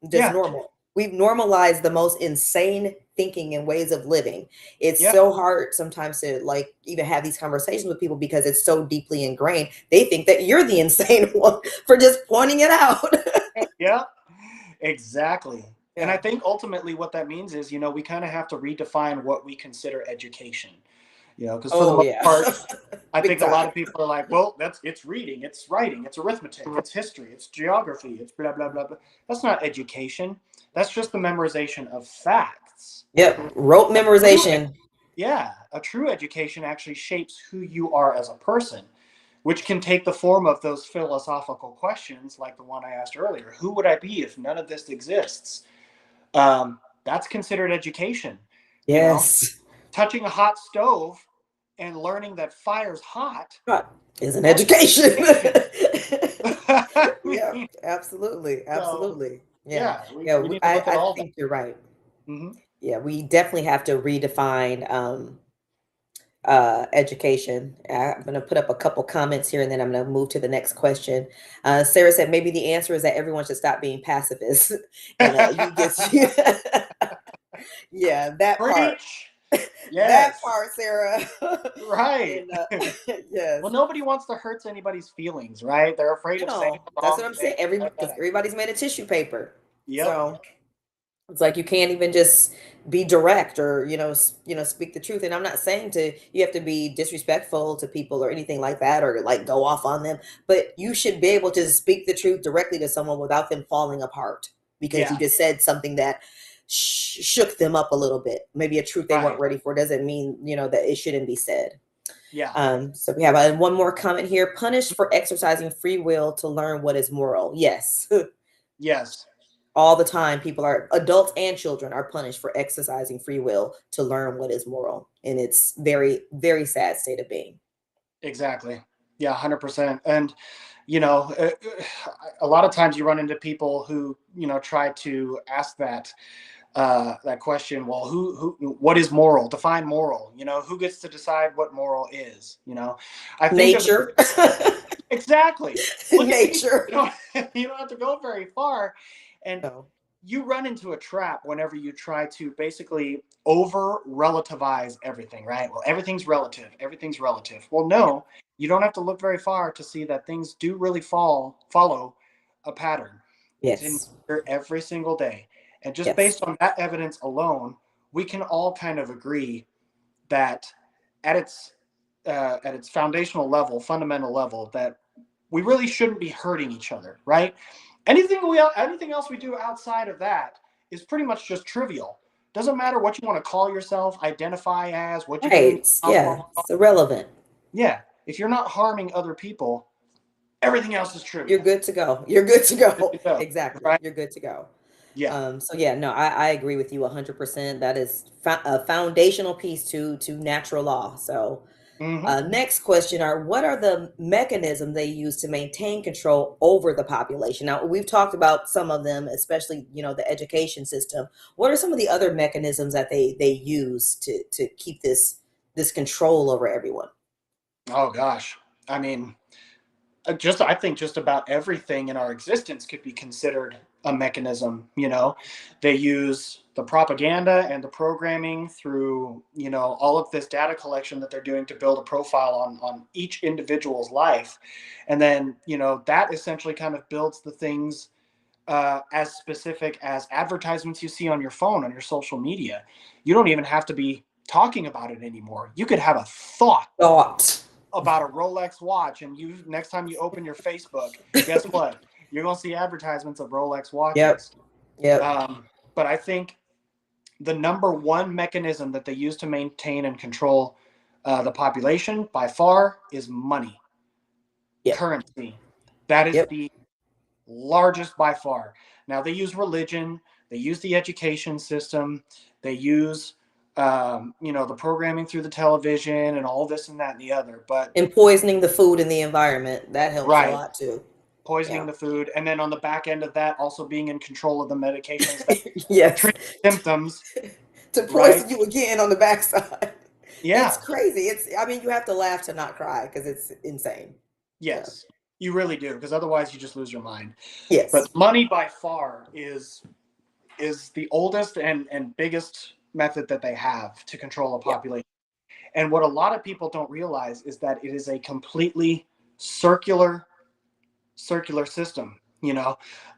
Just Yeah, normal. We've normalized the most insane thinking and ways of living. It's yeah, so hard sometimes to like even have these conversations with people because it's so deeply ingrained. They think that you're the insane one for just pointing it out. yeah, exactly. And I Yeah. think ultimately what that means is, we kind of have to redefine what we consider education. Because for the Oh most yeah. part, I Big think a lot time. of people are like, well, it's reading, it's writing, it's arithmetic, it's history, it's geography, it's blah blah blah blah. That's not education. That's just the memorization of facts. Yep. Rote A true, memorization. yeah, a true education actually shapes who you are as a person, which can take the form of those philosophical questions like the one I asked earlier. Who would I be if none of this exists? That's considered education. You know, Yes. touching a hot stove and learning that fire's hot, Right. Is an that's education. education. I Yeah, mean, absolutely, so absolutely. Yeah, yeah, yeah. we need to look at I all that. think you're right. Hmm. Yeah, we definitely have to redefine education. I'm going to put up a couple comments here, and then I'm going to move to the next question. Sarah said maybe the answer is that everyone should stop being pacifists, and you get yeah, that part. Preach. That Yes. part, Sarah. Right. And yes. Well, nobody wants to hurt anybody's feelings, right? They're afraid of saying No, the that's wrong what I'm saying. thing. Because everybody's made of tissue paper, Yep. so it's like you can't even just be direct or speak the truth. And I'm not saying to you have to be disrespectful to people or anything like that or like go off on them, but you should be able to speak the truth directly to someone without them falling apart because you Yeah. just said something that shook them up a little bit. Maybe a truth they weren't Right. ready for doesn't mean that it shouldn't be said. Yeah. So we have one more comment here. Punished for exercising free will to learn what is moral. Yes. Yes. All the time, people are adults and children are punished for exercising free will to learn what is moral. And it's very, very sad state of being. Exactly. Yeah, 100%. And you know, a lot of times you run into people who try to ask that question. Well, what is moral? Define moral. Who gets to decide what moral is? I think of Nature. exactly. Look at nature. Nature. You don't have to go very far, and No. you run into a trap whenever you try to basically over relativize everything, right? Well, everything's relative. Everything's relative. Well, Yeah. no, you don't have to look very far to see that things do really follow a pattern. It's in Yes. nature every single day. And just Yes. based on that evidence alone, we can all kind of agree that at its at its foundational level, fundamental level, that we really shouldn't be hurting each other, right? Anything else we do outside of that is pretty much just trivial. Doesn't matter what you want to call yourself, identify as, what you do in your Right. house. Yeah. It's irrelevant. Yeah, if you're not harming other people, everything else is You're trivial. good to go. You're good to Good go. to go, Exactly. right? You're good to go. Yeah. So yeah, no, I agree with you 100%. That is a foundational piece to natural law. So Hmm. next question are what are the mechanisms they use to maintain control over the population? Now we've talked about some of them, especially the education system. What are some of the other mechanisms that they use to keep this control over everyone? Oh gosh, I mean, just I think just about everything in our existence could be considered a mechanism. They use the propaganda and the programming through all of this data collection that they're doing to build a profile on each individual's life, and then that essentially kind of builds the things as specific as advertisements you see on your phone, on your social media. You don't even have to be talking about it anymore. You could have a thought Thought. about a Rolex watch, and you next time you open your Facebook, guess what? You're gonna see advertisements of Rolex Yep. watches. Yep. But I think the number one mechanism that they use to maintain and control the population by far is money, Yep. currency. That is Yep. the largest by far. Now they use religion, they use the education system, they use the programming through the television and all this and that and the other. But And poisoning the food and the environment. That helps a right, lot too. poisoning Yeah. the food, and then on the back end of that, also being in control of the medications that Yes. treat symptoms. To Right? poison you again on the backside. It's Yeah. crazy. I mean, you have to laugh to not cry because it's insane. So, Yes, you really do, because otherwise you just lose your mind. But yes. money by far is the oldest and biggest method that they have to control a Yeah. population. And what a lot of people don't realize is that it is a completely circular system.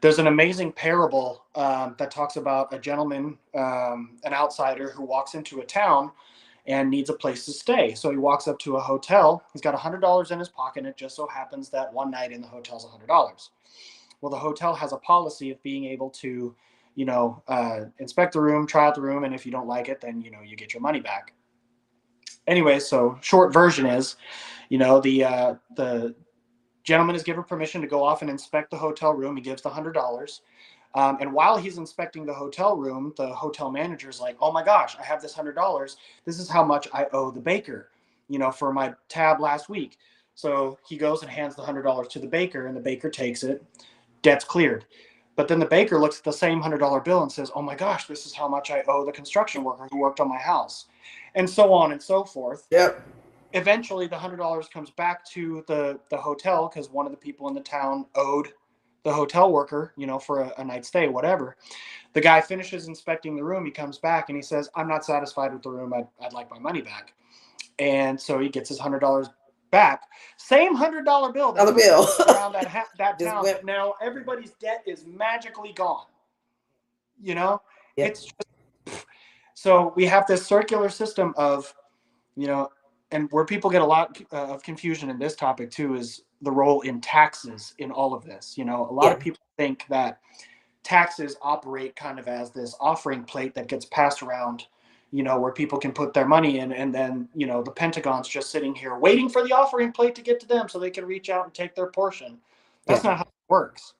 There's an amazing parable that talks about a gentleman, an outsider, who walks into a town and needs a place to stay. So he walks up to a hotel. He's got $100 in his pocket. And it just so happens that one night in the hotel is $100. Well, the hotel has a policy of being able to, inspect the room, try out the room, and if you don't like it, then you get your money back. Anyway, so short version is, the gentleman is given permission to go off and inspect the hotel room. He gives the $100. And while he's inspecting the hotel room, the hotel manager is like, "Oh my gosh, I have this $100. This is how much I owe the baker." for my tab last week. So he goes and hands the $100 to the baker, and the baker takes it. Debt's cleared. But then the baker looks at the same $100 bill and says, "Oh my gosh, this is how much I owe the construction worker who worked on my house," and so on and so forth. Yep. Eventually, the $100 comes back to the hotel because one of the people in the town owed the hotel worker, for a night stay, whatever. The guy finishes inspecting the room. He comes back and he says, "I'm not satisfied with the room. I'd like my money back." And so he gets his $100 back. Same $100 bill that Dollar bill. around that Just town, went. but now everybody's debt is magically gone. You know, Yep. it's just, so we have this circular system of, you know, and where people get a lot of confusion in this topic too is the role in taxes in all of this. A lot Yeah. of people think that taxes operate kind of as this offering plate that gets passed around, where people can put their money in, and then, the Pentagon's just sitting here waiting for the offering plate to get to them so they can reach out and take their portion. That's Yeah. not how it works.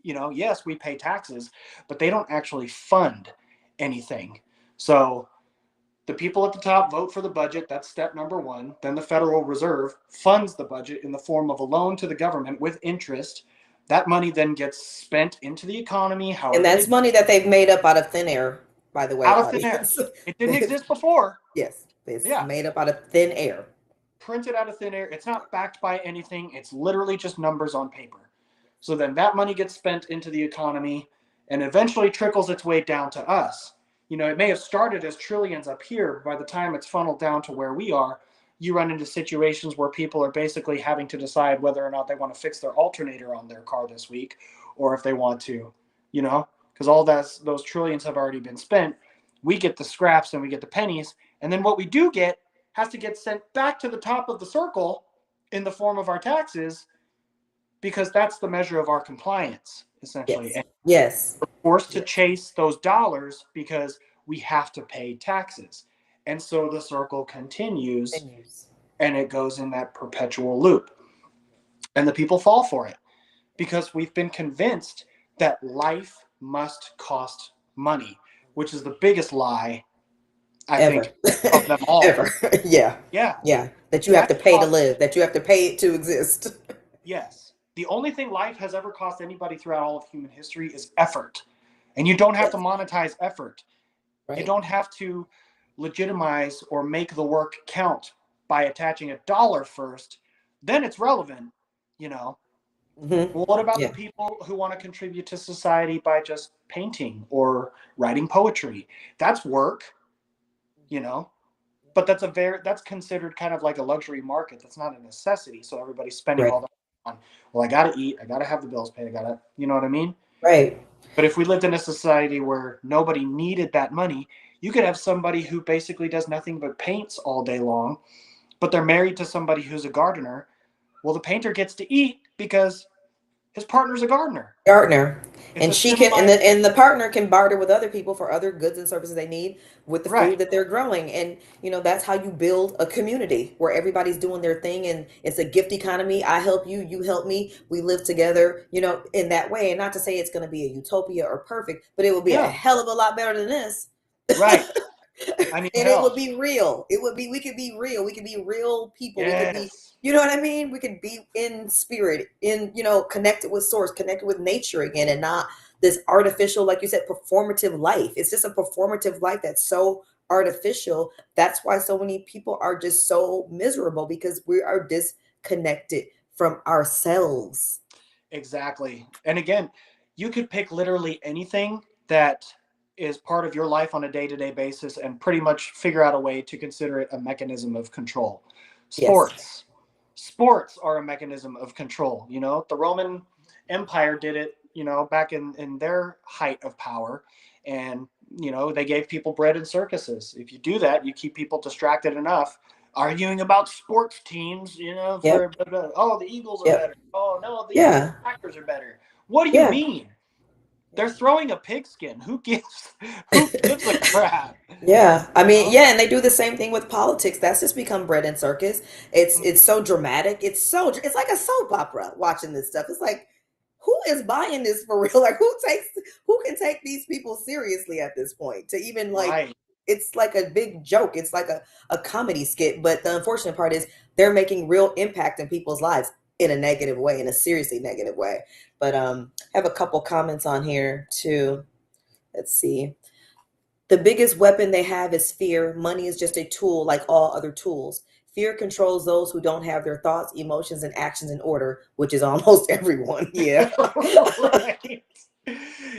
Yes, we pay taxes, but they don't actually fund anything. So the people at the top vote for the budget. That's step number one. Then the Federal Reserve funds the budget in the form of a loan to the government with interest. That money then gets spent into the economy, And however they that's money that they've made up out of thin air, by the way, out of thin air. audience. It didn't exist before. Yes, it's Yeah, made up out of thin air. printed out of thin air. It's not backed by anything. It's literally just numbers on paper. So then that money gets spent into the economy and eventually trickles its way down to us. It may have started as trillions up here, but by the time it's funneled down to where we are, you run into situations where people are basically having to decide whether or not they want to fix their alternator on their car this week, or if they want to, because all those trillions have already been spent. We get the scraps and we get the pennies, and then what we do get has to get sent back to the top of the circle in the form of our taxes, because that's the measure of our compliance, essentially. Yes. And Yes. we're forced to Yes. chase those dollars because we have to pay taxes. And so the circle continues Continues. and it goes in that perpetual loop. And the people fall for it because we've been convinced that life must cost money, which is the biggest lie, I Ever. think, of them all. Ever. Yeah. Yeah. Yeah. That you have Life to pay to costs, live, that you have to pay to exist. yes. The only thing life has ever cost anybody throughout all of human history is effort. And you don't have to Yes. monetize effort. You Right. don't have to legitimize or make the work count by attaching a dollar first. Then it's relevant, you know. Mm-hmm. Well, what about the Yeah. people who want to contribute to society by just painting or writing poetry? That's work, you know. But that's considered kind of like a luxury market. That's not a necessity. So everybody's spending Right. all that on, well, I gotta eat, I gotta have the bills paid, I gotta, you know what I mean? Right. But if we lived in a society where nobody needed that money, you could have somebody who basically does nothing but paints all day long, but they're married to somebody who's a gardener. Well, the painter gets to eat because his partner's a gardener. Gartner. It's And a she can, and symbiotic. the partner can barter with other people for other goods and services they need with the food Right. that they're growing. And that's how you build a community where everybody's doing their thing, and it's a gift economy. I help you, you help me, we live together, in that way. And not to say it's going to be a utopia or perfect, but it will be a Yeah. hell of a lot better than this. Right. I mean, And it would hell. be real. We could be real. We could be real people. We could be, Yes. you know what I mean? We could be in spirit, connected with source, connected with nature again, and not this artificial, like you said, performative life. It's just a performative life that's so artificial. That's why so many people are just so miserable, because we are disconnected from ourselves. Exactly. And again, you could pick literally anything that is part of your life on a day to day basis and pretty much figure out a way to consider it a mechanism of control. Yes. Sports. Sports are a mechanism of control. The Roman Empire did it, back in their height of power. And, they gave people bread and circuses. If you do that, you keep people distracted enough arguing about sports teams, Yep. oh, the Eagles are Yep. better. Oh, no, the Yeah. Packers are better. What do you Yeah. mean? They're throwing a pigskin. Who gives a crap? Yeah, I You mean, know? yeah, and they do the same thing with politics. That's just become bread and circus. It's Mhm. so dramatic. It's like a soap opera watching this stuff. It's like, who is buying this for real? Like, who can take these people seriously at this point to even like Right. it's like a big joke. It's like a comedy skit. But the unfortunate part is they're making real impact in people's lives in a negative way, in a seriously negative way. But I have a couple comments on here too. Let's see. The biggest weapon they have is fear. Money is just a tool like all other tools. Fear controls those who don't have their thoughts, emotions, and actions in order, which is almost everyone. Yeah. Right.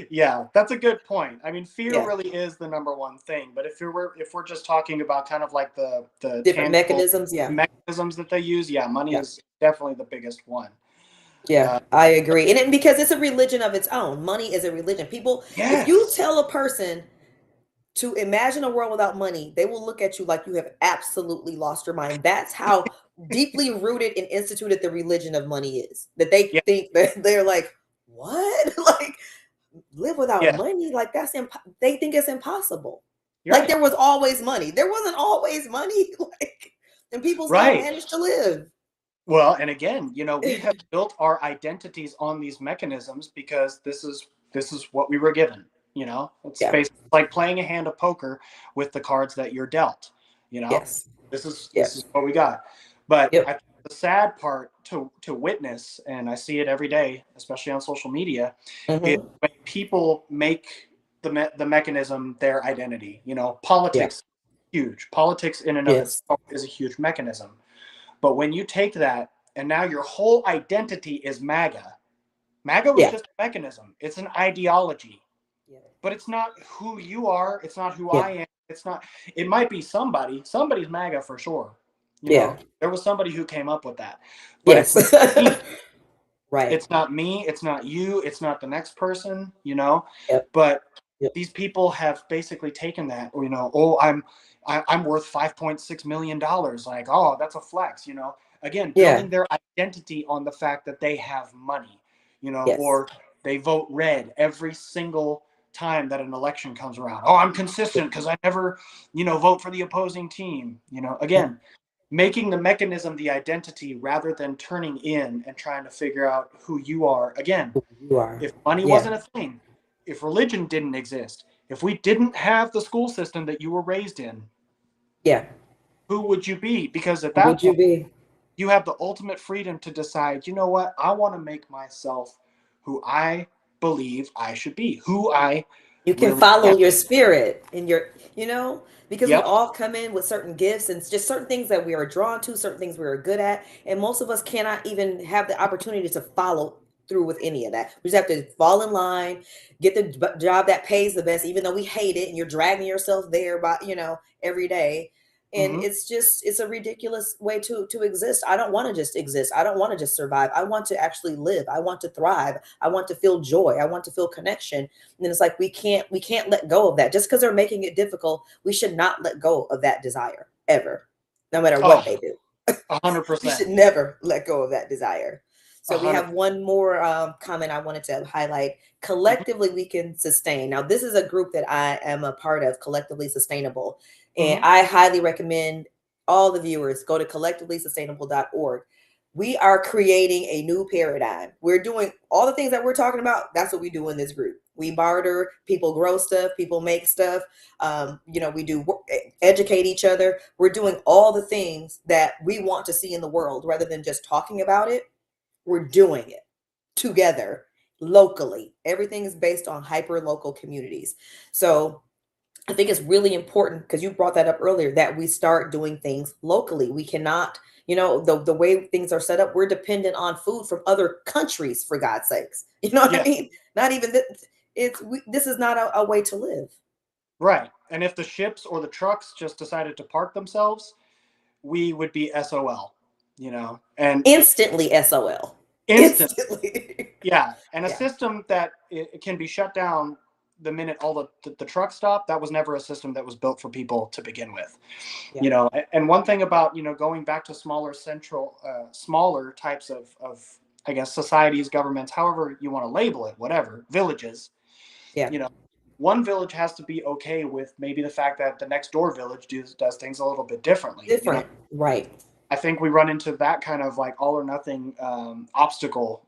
Yeah, that's a good point. I mean, fear Yeah. really is the number one thing. But if we're just talking about kind of like the Different tangible mechanisms. Yeah. mechanisms that they use, yeah, money Yeah. is definitely the biggest one. Yeah, Uh, I agree. And because it's a religion of its own. Money is a religion. People, if you yes. tell a person to imagine a world without money, they will look at you like you have absolutely lost your mind. That's how deeply rooted and instituted the religion of money is. That they Yeah. think that they're like, what? Like live without Yeah. money? Like they think it's impossible. You're Like right. there was always money. There wasn't always money. Like and people still Right. managed to live. Well, and again, we have built our identities on these mechanisms because this is what we were given. It's Yeah. basically like playing a hand of poker with the cards that you're dealt. You know, Yes. this is Yes. what we got. But I Yep. think the sad part to witness, and I see it every day, especially on social media, is Hmm. when people make the mechanism their identity. Yeah. Politics huge. Politics in and of Yes. itself is a huge mechanism. But when you take that and now your whole identity is MAGA, MAGA was Yeah. just a mechanism. It's an ideology, Yeah. but it's not who you are. It's not who Yeah. I am. It's not, it might be somebody's MAGA for sure. Yeah. There was somebody who came up with that, but Yes. it's not me. Right. It's not me. It's not you. It's not the next person. Yep. But Yep. these people have basically taken that, oh, I'm worth $5.6 million. Like, oh, that's a flex. Again, Yeah. building their identity on the fact that they have money, Yes. or they vote red every single time that an election comes around. Oh, I'm consistent because I never vote for the opposing team. Yeah. Again, making the mechanism the identity rather than turning in and trying to figure out who you are. Again, You are. if money Yeah. wasn't a thing, if religion didn't exist, if we didn't have the school system that you were raised in, Yeah. who would you be? Because at Who that would you point, be? you have the ultimate freedom to decide, you know what, I want to make myself who I believe I should be, who I You can really am. follow your spirit and because we Yep. all come in with certain gifts and just certain things that we are drawn to, certain things we are good at, and most of us cannot even have the opportunity to follow through with any of that. We just have to fall in line, get the job that pays the best, even though we hate it, and you're dragging yourself there by every day. And Hmm. it's a ridiculous way to exist. I don't want to just exist. I don't want to just survive. I want to actually live. I want to thrive. I want to feel joy. I want to feel connection. And it's like we can't let go of that. Just because they're making it difficult, we should not let go of that desire ever, no matter what Oh, they do. We 100%. should never let go of that desire. So we 100. have one more comment I wanted to highlight. Mhm. Collectively, we can sustain. Now, this is a group that I am a part of, Collectively Sustainable, and Mhm. I highly recommend all the viewers go to collectivelysustainable.org. We are creating a new paradigm. We're doing all the things that we're talking about. That's what we do in this group. We barter, people grow stuff, people make stuff. We do educate each other. We're doing all the things that we want to see in the world rather than just talking about it. We're doing it together locally. Everything is based on hyper local communities. So I think it's really important because you brought that up earlier that we start doing things locally. We cannot, the way things are set up, we're dependent on food from other countries, for God's sakes. You know what I Yeah. mean? Not even that. This is not a way to live. Right. And if the ships or the trucks just decided to park themselves, we would be SOL. And Instantly, SOL. instant, Instantly. yeah. And a Yeah. system that it can be shut down the minute all the trucks stop, that was never a system that was built for people to begin with. Yeah. And one thing about, going back to smaller types of, I guess, societies, governments, however you want to label it, whatever, villages, Yeah. you know, one village has to be okay with maybe the fact that the next door village does things a little bit differently. Different. Right. I think we run into that kind of like all or nothing obstacle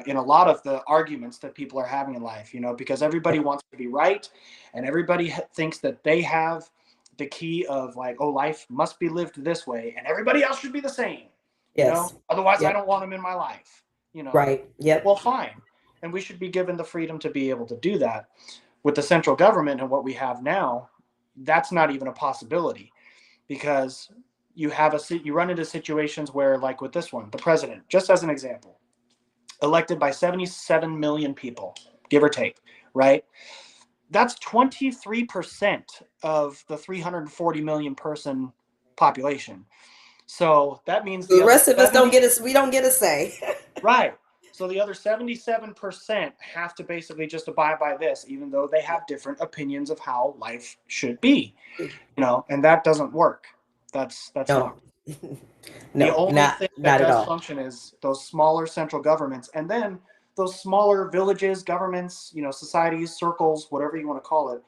in a lot of the arguments that people are having in life, because everybody Yeah. wants to be right and everybody thinks that they have the key of like, oh, life must be lived this way and everybody else should be the same, Yes. otherwise I Yep. don't want them in my life, Right. well, Yep. fine. And we should be given the freedom to be able to do that. With the central government and what we have now, that's not even a possibility, because you run into situations where, like with this one, the president, just as an example, elected by 77 million people, give or take, right? That's 23% of the 340 million person population. So that means the The other rest of us don't 70, get us. We don't get a say. right. So the other 77% have to basically just abide by this, even though they have different opinions of how life should be, and that doesn't work. That's not. No. The No. only Not thing that not at does all. function is those smaller central governments, and then those smaller villages, governments, societies, circles, whatever you want to call it.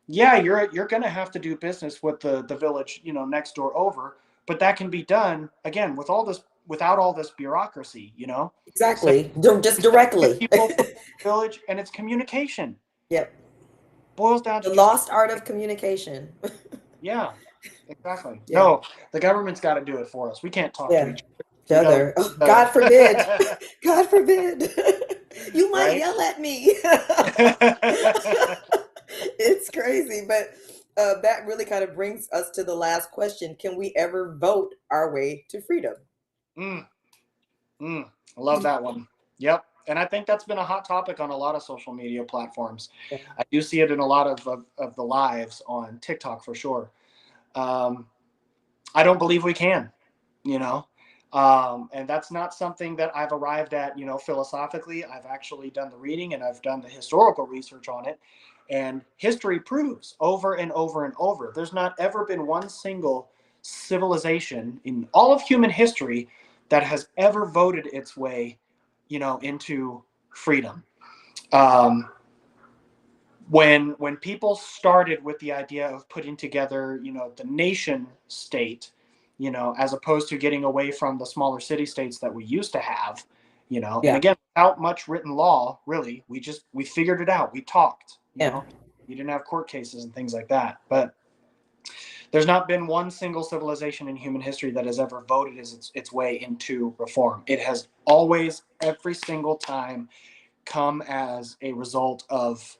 Yeah, you're going to have to do business with the village, next door over, but that can be done again without all this bureaucracy. So Exactly. Just 70 directly. people from the village, and it's communication. Yep. Boils down to The just, lost art of communication. yeah, exactly. Yeah. No, the government's got to do it for us. We can't talk to Yeah. each The other. other. Oh, God forbid. We God forbid. You might right? yell at me. It's crazy, but that really kind of brings us to the last question. Can we ever vote our way to freedom? mm, I love that one. Yep. And I think that's been a hot topic on a lot of social media platforms. Yeah. I do see it in a lot of the lives on TikTok for sure. Um, I don't believe we can, you know, and that's not something that I've arrived at, philosophically. I've actually done the reading and I've done the historical research on it. And history proves over and over and over there's not ever been one single civilization in all of human history that has ever voted its way, into freedom. Um, when people started with the idea of putting together, the nation state, as opposed to getting away from the smaller city states that we used to have, and Yeah. again, without much written law, really, we figured it out. We talked, Yeah. you didn't have court cases and things like that. But there's not been one single civilization in human history that has ever voted its way into reform. It has always, every single time, come as a result of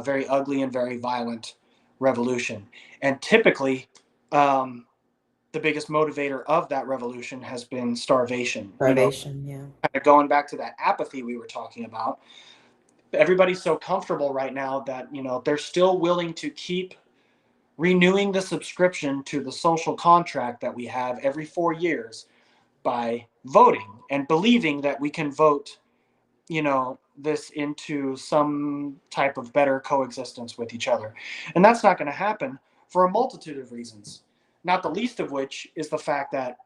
very ugly and very violent revolution. And typically, the biggest motivator of that revolution has been starvation. Starvation. Yeah. Kind of going back to that apathy we were talking about. Everybody's so comfortable right now that, they're still willing to keep renewing the subscription to the social contract that we have every 4 years by voting and believing that we can vote, this into some type of better coexistence with each other. And that's not going to happen for a multitude of reasons, not the least of which is the fact that,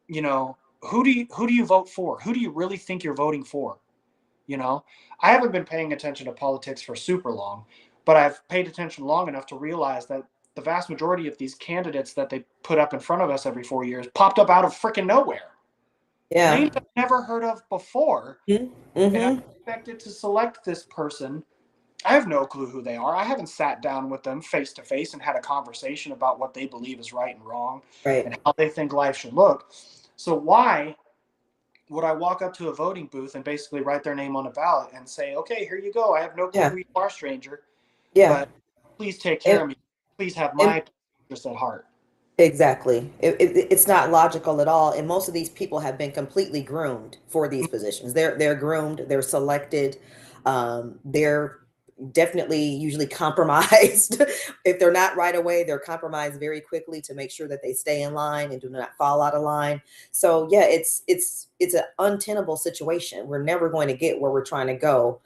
who do you vote for? Who do you really think you're voting for? you know I haven't been paying attention to politics for super long, but I've paid attention long enough to realize that the vast majority of these candidates that they put up in front of us every 4 years popped up out of freaking nowhere, Yeah. names I've never heard of before. And I'm Mm-hmm. expected to select this person. I have no clue who they are. I haven't sat down with them face to face and had a conversation about what they believe is right and wrong Right. and how they think life should look. So why would I walk up to a voting booth and basically write their name on a ballot and say, okay, here you go. I have no clue Yeah. who you are, stranger, Yeah. but please take care And, of me. Please have and my interest at heart. exactly. It's not logical at all. And most of these people have been completely groomed for these positions. They're groomed, they're selected, they're definitely usually compromised. If they're not right away, they're compromised very quickly to make sure that they stay in line and do not fall out of line. So yeah, it's an untenable situation. We're never going to get where we're trying to go.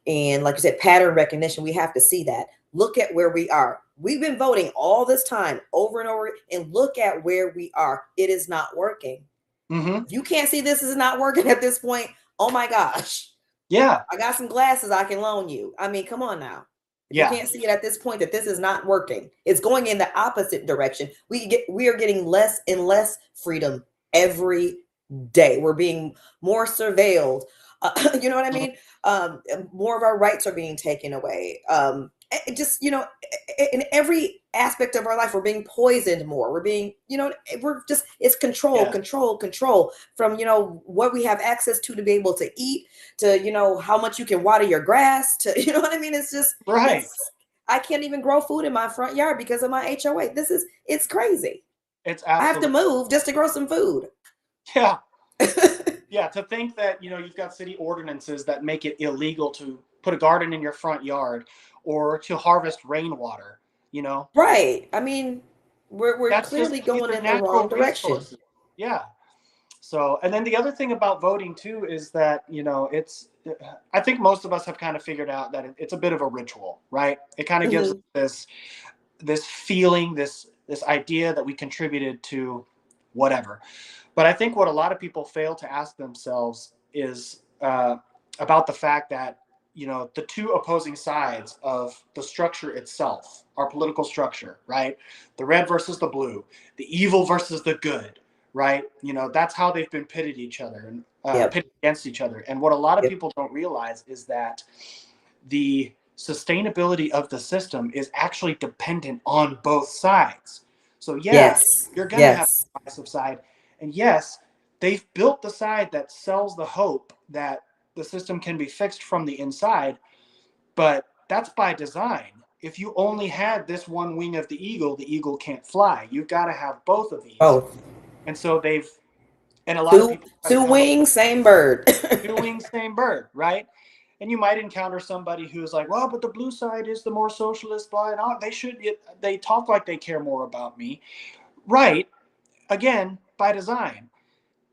And like you said, pattern recognition, we have to see that. Look at where we are. We've been voting all this time over and over, and look at where we are. It is not working. Mm-hmm. You can't see this is not working at this point. Oh my gosh. Yeah. I got some glasses I can loan you. I mean, come on now. If you Yeah. can't see it at this point that this is not working, it's going in the opposite direction. We are getting less and less freedom every day. We're being more surveilled. You know what I mean? More of our rights are being taken away. just, in every aspect of our life, we're being poisoned more. We're being, we're just, it's control, Yeah. control, control from, what we have access to be able to eat, to, how much you can water your grass, to, you know what I mean? It's just, Right. I can't even grow food in my front yard because of my HOA. It's crazy. It's I have to absolutely, move just to grow some food. yeah. Yeah, to think that, you've got city ordinances that make it illegal to put a garden in your front yard or to harvest rainwater, Right. I mean, we're that's just, clearly these going are in the wrong natural direction. resources. Yeah. So, and then the other thing about voting too is that, it's, I think most of us have kind of figured out that it's a bit of a ritual, right? It kind of gives us Hmm. this feeling, this idea that we contributed to whatever. But I think what a lot of people fail to ask themselves is about the fact that, the two opposing sides of the structure itself, our political structure, right? The red versus the blue, the evil versus the good, right? That's how they've been pitted each other and Yep. pitted against each other. And what a lot of Yep. people don't realize is that the sustainability of the system is actually dependent on both sides. So yeah, Yes. you're going to have Yes. a divisive side. And yes, they've built the side that sells the hope that the system can be fixed from the inside, but that's by design. If you only had this one wing of the eagle can't fly. You've got to have both of these. Both. And so and a lot of Two people try to two come up wings, same bird. with two wings, same bird, right? And you might encounter somebody who's like, well, but the blue side is the more socialist, blah, and all. They talk like they care more about me. Right. Again, by design.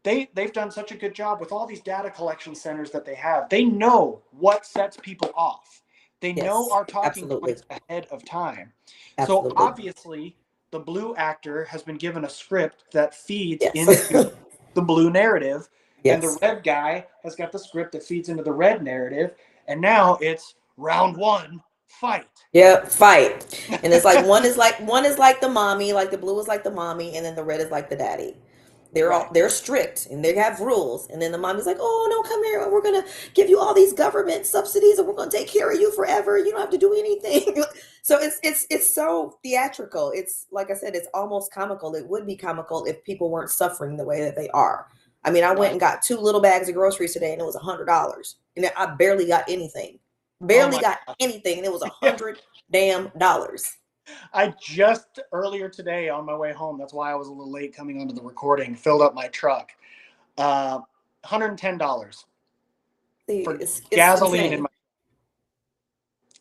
They've done such a good job with all these data collection centers that they have. They know what sets people off. They know Yes, our talking absolutely. points ahead of time. So Absolutely. obviously, the blue actor has been given a script that feeds Yes. into the blue narrative, and the Yes. red guy has got the script that feeds into the red narrative. And now it's round one, fight. Yeah, fight. And it's like one is like the mommy, like the blue is like the mommy, and then the red is like the daddy. Right. They're strict and they have rules. And then the mommy's like, "Oh no, come here, and we're gonna give you all these government subsidies, and we're gonna take care of you forever. You don't have to do anything." So it's so theatrical. It's like I said, it's almost comical. It would be comical if people weren't suffering the way that they are. I mean, I went Right. and got two little bags of groceries today, and it was $100, and I barely got anything. Oh Barely my got God. anything, and it was a Yeah. hundred damn dollars. I just earlier today on my way home, that's why I was a little late coming onto the recording, filled up my truck. $110 See, for it's gasoline in insane. my,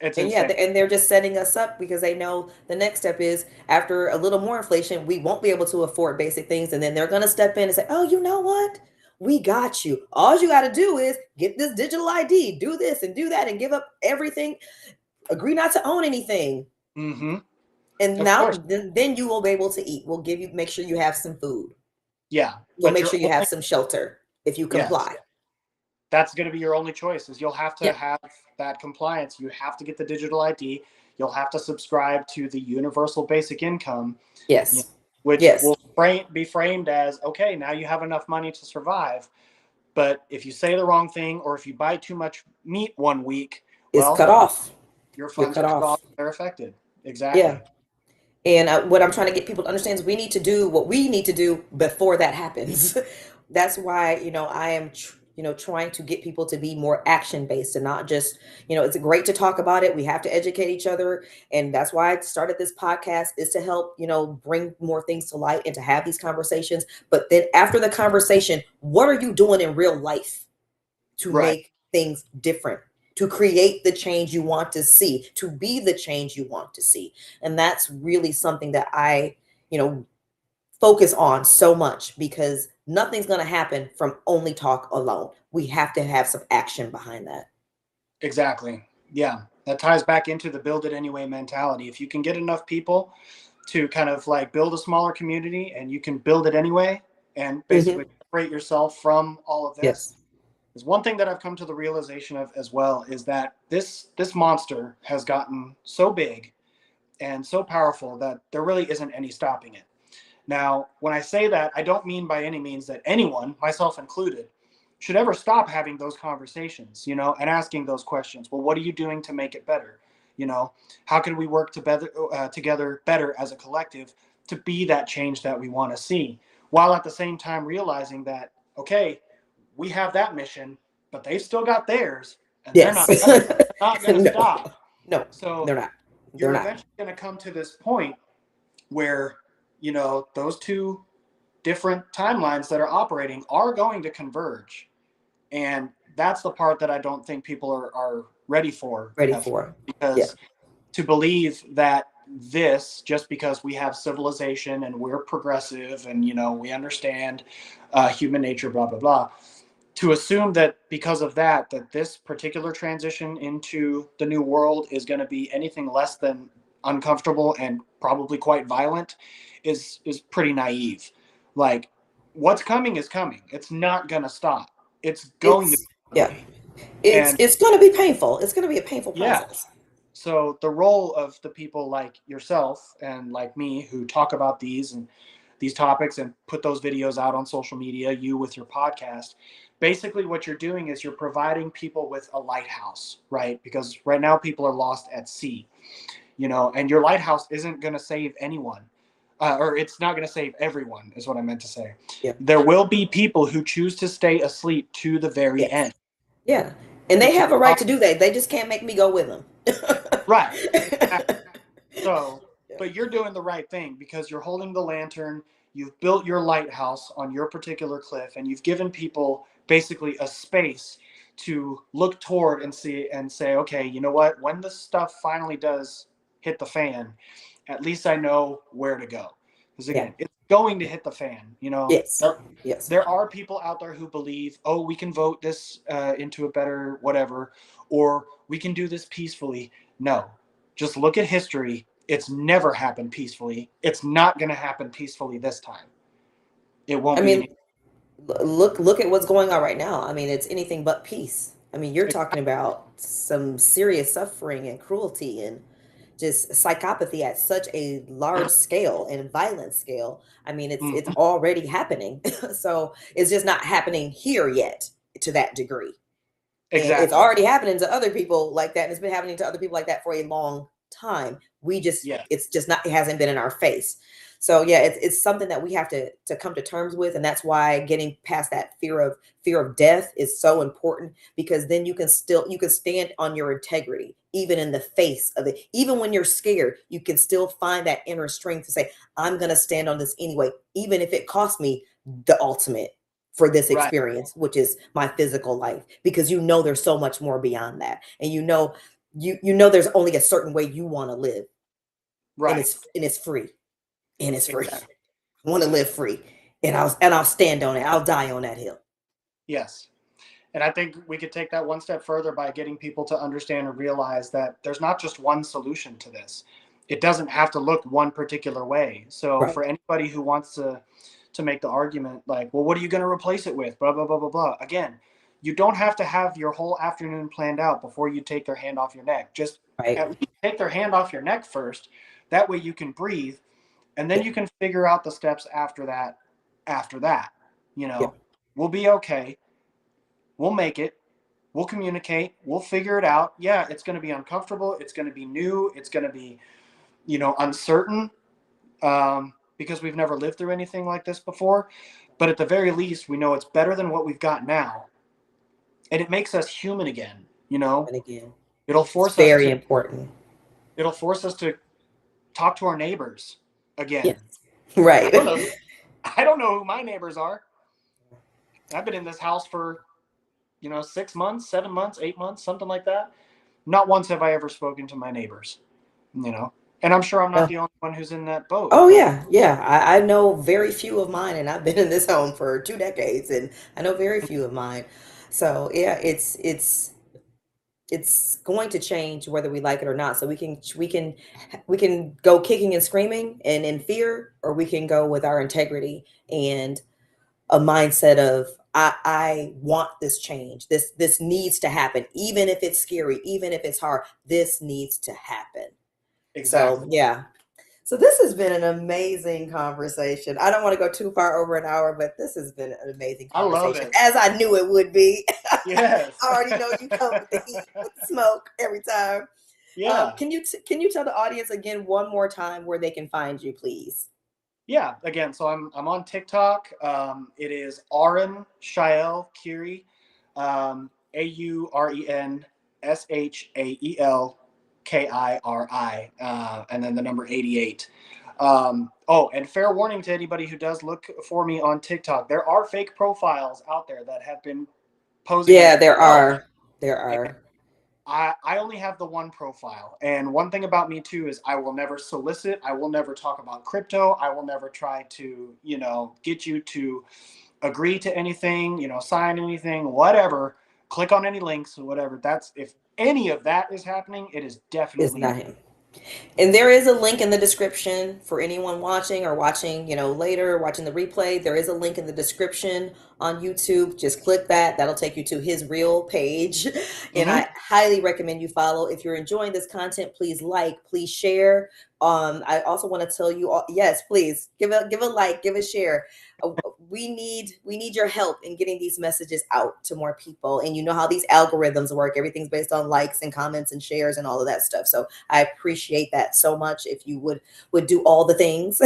it's And yeah, insane. and they're just setting us up because they know the next step is after a little more inflation, we won't be able to afford basic things, and then they're going to step in and say, "Oh, you know what? We got you. All you got to do is get this digital ID, do this and do that, and give up everything. Agree not to own anything, Mm-hmm. and Of course. now then you will be able to eat. We'll give you make sure you have some food. Yeah. We'll But make you're sure you have only, some shelter if you yes, comply." that's going to be your only choice is you'll have to Yep. have that compliance. You have to get the digital ID. You'll have to subscribe to the universal basic income, you know, Yes. which Yes. will be framed as, okay, now you have enough money to survive. But if you say the wrong thing or if you buy too much meat one week, It's well, cut off. your You're funds are cut cut off. off. They're affected. Yeah. Exactly. And what I'm trying to get people to understand is we need to do what we need to do before that happens. That's why, I am, trying to get people to be more action based and not just, it's great to talk about it. We have to educate each other. And that's why I started this podcast is to help, bring more things to light and to have these conversations. But then after the conversation, what are you doing in real life to Right. make things different, to create the change you want to see, to be the change you want to see? And that's really something that I, you know, focus on so much because nothing's going to happen from only talk alone. We have to have some action behind that. Exactly. Yeah. That ties back into the build it anyway mentality. If you can get enough people to kind of like build a smaller community and you can build it anyway and Hmm. basically separate yourself from all of this, Yes. is one thing that I've come to the realization of as well is that this monster has gotten so big and so powerful that there really isn't any stopping it. Now, when I say that, I don't mean by any means that anyone, myself included, should ever stop having those conversations, and asking those questions. Well, what are you doing to make it better? You know, how can we work together better as a collective to be that change that we want to see, while at the same time realizing that, okay, we have that mission, but they've still got theirs, and they're Yes. not not going to No, stop. no, So they're not. They're you're not. eventually going to come to this point where, you know, those two different timelines that are operating are going to converge. And that's the part that I don't think people are ready for Ready at first, for. Yeah. because to believe that this, just because we have civilization and we're progressive and, you know, we understand human nature, blah blah blah, to assume that because of that, that this particular transition into the new world is going to be anything less than uncomfortable and probably quite violent is pretty naive. Like, what's coming is coming. It's not going to stop. It's going to It's, be yeah. ugly. It's And it's going to be painful. It's going to be a painful yeah, process. so the role of the people like yourself and like me who talk about these topics and put those videos out on social media, you with your podcast, basically what you're doing is you're providing people with a lighthouse, right? Because right now people are lost at sea, you know, and your lighthouse isn't going to save anyone. Or it's not going to save everyone, is what I meant to say. Yeah. There will be people who choose to stay asleep to the very Yes. end. Yeah. And To they keep have a right up. to do that. They just can't make me go with them. Right. Exactly. So, but you're doing the right thing because you're holding the lantern. You've built your lighthouse on your particular cliff, and you've given people basically a space to look toward and see and say, okay, you know what? When this stuff finally does hit the fan, at least I know where to go. Because Yeah. again, it's going to hit the fan. You know, Yes. Yes. there are people out there who believe, oh, we can vote this into a better whatever, or we can do this peacefully. No, just look at history. It's never happened peacefully. It's not going to happen peacefully this time. It I won't be mean, any. look at what's going on right now. I mean, it's anything but peace. I mean, you're talking about some serious suffering and cruelty and just psychopathy at such a large scale and violent scale. I mean, it's Mhm. already happening. So it's just not happening here yet to that degree. And it's Exactly. already happening to other people like that. And it's been happening to other people like that for a long time. We just, Yeah. it's just not, it hasn't been in our face. So yeah, it's something that we have to come to terms with. And that's why getting past that fear of death is so important, because then you can stand on your integrity, even in the face of it. Even when you're scared, you can still find that inner strength to say, I'm going to stand on this anyway, even if it costs me the ultimate for this Right. experience, which is my physical life, because you know there's so much more beyond that. And you know there's only a certain way you want to live, and Right. it's free. And it's free. Exactly. I want to live free. And I'll stand on it. I'll die on that hill. Yes. And I think we could take that one step further by getting people to understand and realize that there's not just one solution to this. It doesn't have to look one particular way. So Right. for anybody who wants to make the argument like, well, what are you going to replace it with? Blah blah blah blah blah. Again, you don't have to have your whole afternoon planned out before you take their hand off your neck. Just Right. at least take their hand off your neck first. That way you can breathe, and then Yeah. you can figure out the steps after that. After that, you Yeah. know, we'll be okay. We'll make it. We'll communicate. We'll figure it out. Yeah, it's going to be uncomfortable. It's going to be new. It's going to be, you know, uncertain, because we've never lived through anything like this before. But at the very least, we know it's better than what we've got now, and it makes us human again. You know, And again, it'll it's force us very to. important. It'll force us to talk to our neighbors Yes. again. I Right. don't know. I don't know who my neighbors are. I've been in this house for, you know, 6 months, 7 months, 8 months, something like that. Not once have I ever spoken to my neighbors, you know, and I'm sure I'm not Yeah. the only one who's in that boat, Oh but yeah, yeah. I know very few of mine, and I've been in this home for 2 decades, and I know very few of mine. So yeah, it's going to change whether we like it or not. So we can go kicking and screaming and in fear, or we can go with our integrity and a mindset of I want this change. This needs to happen, even if it's scary, even if it's hard. This needs to happen. So exactly. yeah. So this has been an amazing conversation. I don't want to go too far over an hour, but this has been an amazing I love conversation, it. as I knew it would be. I Yes. already know you come with the heat, with the smoke every time. Yeah. Can you tell the audience again one more time where they can find you, please? Yeah. Again, so I'm on TikTok. It is Auren Shael Kiri, AurenShaelKiri, and then the number 88. Oh, and fair warning to anybody who does look for me on TikTok, there are fake profiles out there that have been posing as Yeah, there myself. are. There are. I only have the one profile. And one thing about me too is I will never solicit. I will never talk about crypto. I will never try to, get you to agree to anything, sign anything, whatever, click on any links or whatever. That's if any of that is happening, it is It's definitely not him. And there is a link in the description for anyone watching or watching, later, watching the replay. There is a link in the description on YouTube. Just click that. That'll take you to his real page. And mm-hmm. I highly recommend you follow. If you're enjoying this content, please like, please share. I also want to tell you all, yes, please give a like, give a share. We need your help in getting these messages out to more people. And you know how these algorithms work. Everything's based on likes and comments and shares and all of that stuff. So I appreciate that so much. If you would do all the things.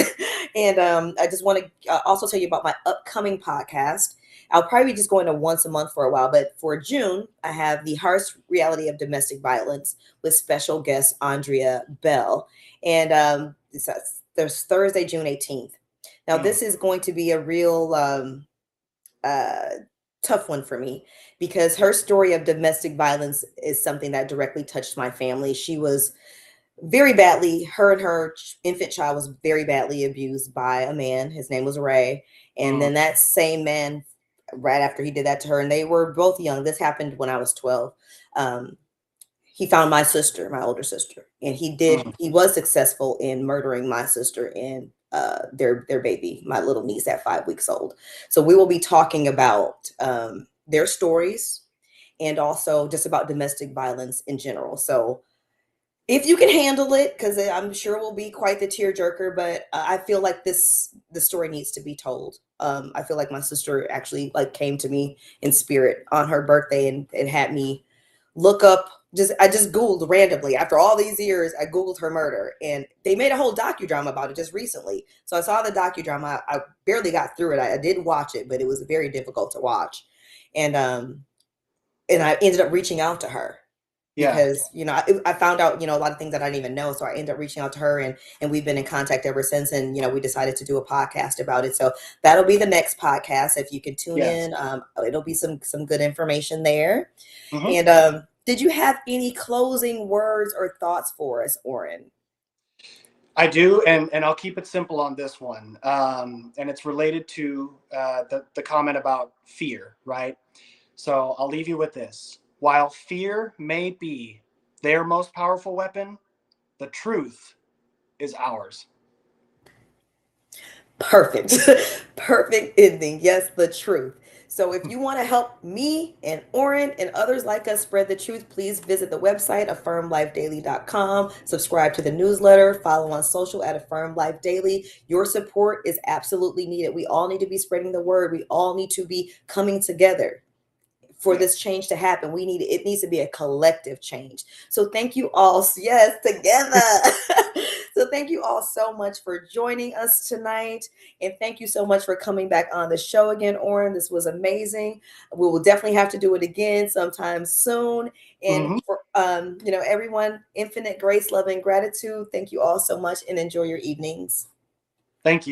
And I just want to also tell you about my upcoming podcast. I'll probably be just going to once a month for a while, but for June, I have the harsh reality of domestic violence with special guest Andrea Bell. And there's Thursday, June 18th. Now, Mm. this is going to be a real uh, tough one for me because her story of domestic violence is something that directly touched my family. She was very badly, her and her infant child was very badly abused by a man. His name was Ray. And Mm. then that same man, right after he did that to her, and they were both young. This happened when I was 12. Um, he found my sister, my older sister, and Mm. he was successful in murdering my sister and their baby, my little niece at 5 weeks old. So we will be talking about their stories and also just about domestic violence in general. So if you can handle it, because I'm sure it will be quite the tearjerker, but I feel like the story needs to be told. I feel like my sister actually like came to me in spirit on her birthday and had me look up. I just Googled randomly after all these years. I Googled her murder, and they made a whole docudrama about it just recently. So I saw the docudrama. I barely got through it. I did watch it, but it was very difficult to watch, and I ended up reaching out to her Yeah. because I found out a lot of things that I didn't even know. So I ended up reaching out to her, and we've been in contact ever since. And we decided to do a podcast about it. So that'll be the next podcast. If you can tune Yes. in, it'll be some good information there. Mm-hmm. And did you have any closing words or thoughts for us, Auren? I do, and I'll keep it simple on this one. And it's related to the comment about fear, right? So I'll leave you with this. While fear may be their most powerful weapon, the truth is ours. Perfect. Perfect ending. Yes, the truth. So if you want to help me and Auren and others like us spread the truth, please visit the website affirmlifedaily.com. Subscribe to the newsletter, follow on social at Affirm Life Daily. Your support is absolutely needed. We all need to be spreading the word. We all need to be coming together for Yeah. this change to happen. It needs to be a collective change. So thank you all. Yes, together. So thank you all so much for joining us tonight. And thank you so much for coming back on the show again, Auren. This was amazing. We will definitely have to do it again sometime soon. And Mm-hmm. for everyone, infinite grace, love, and gratitude. Thank you all so much and enjoy your evenings. Thank you.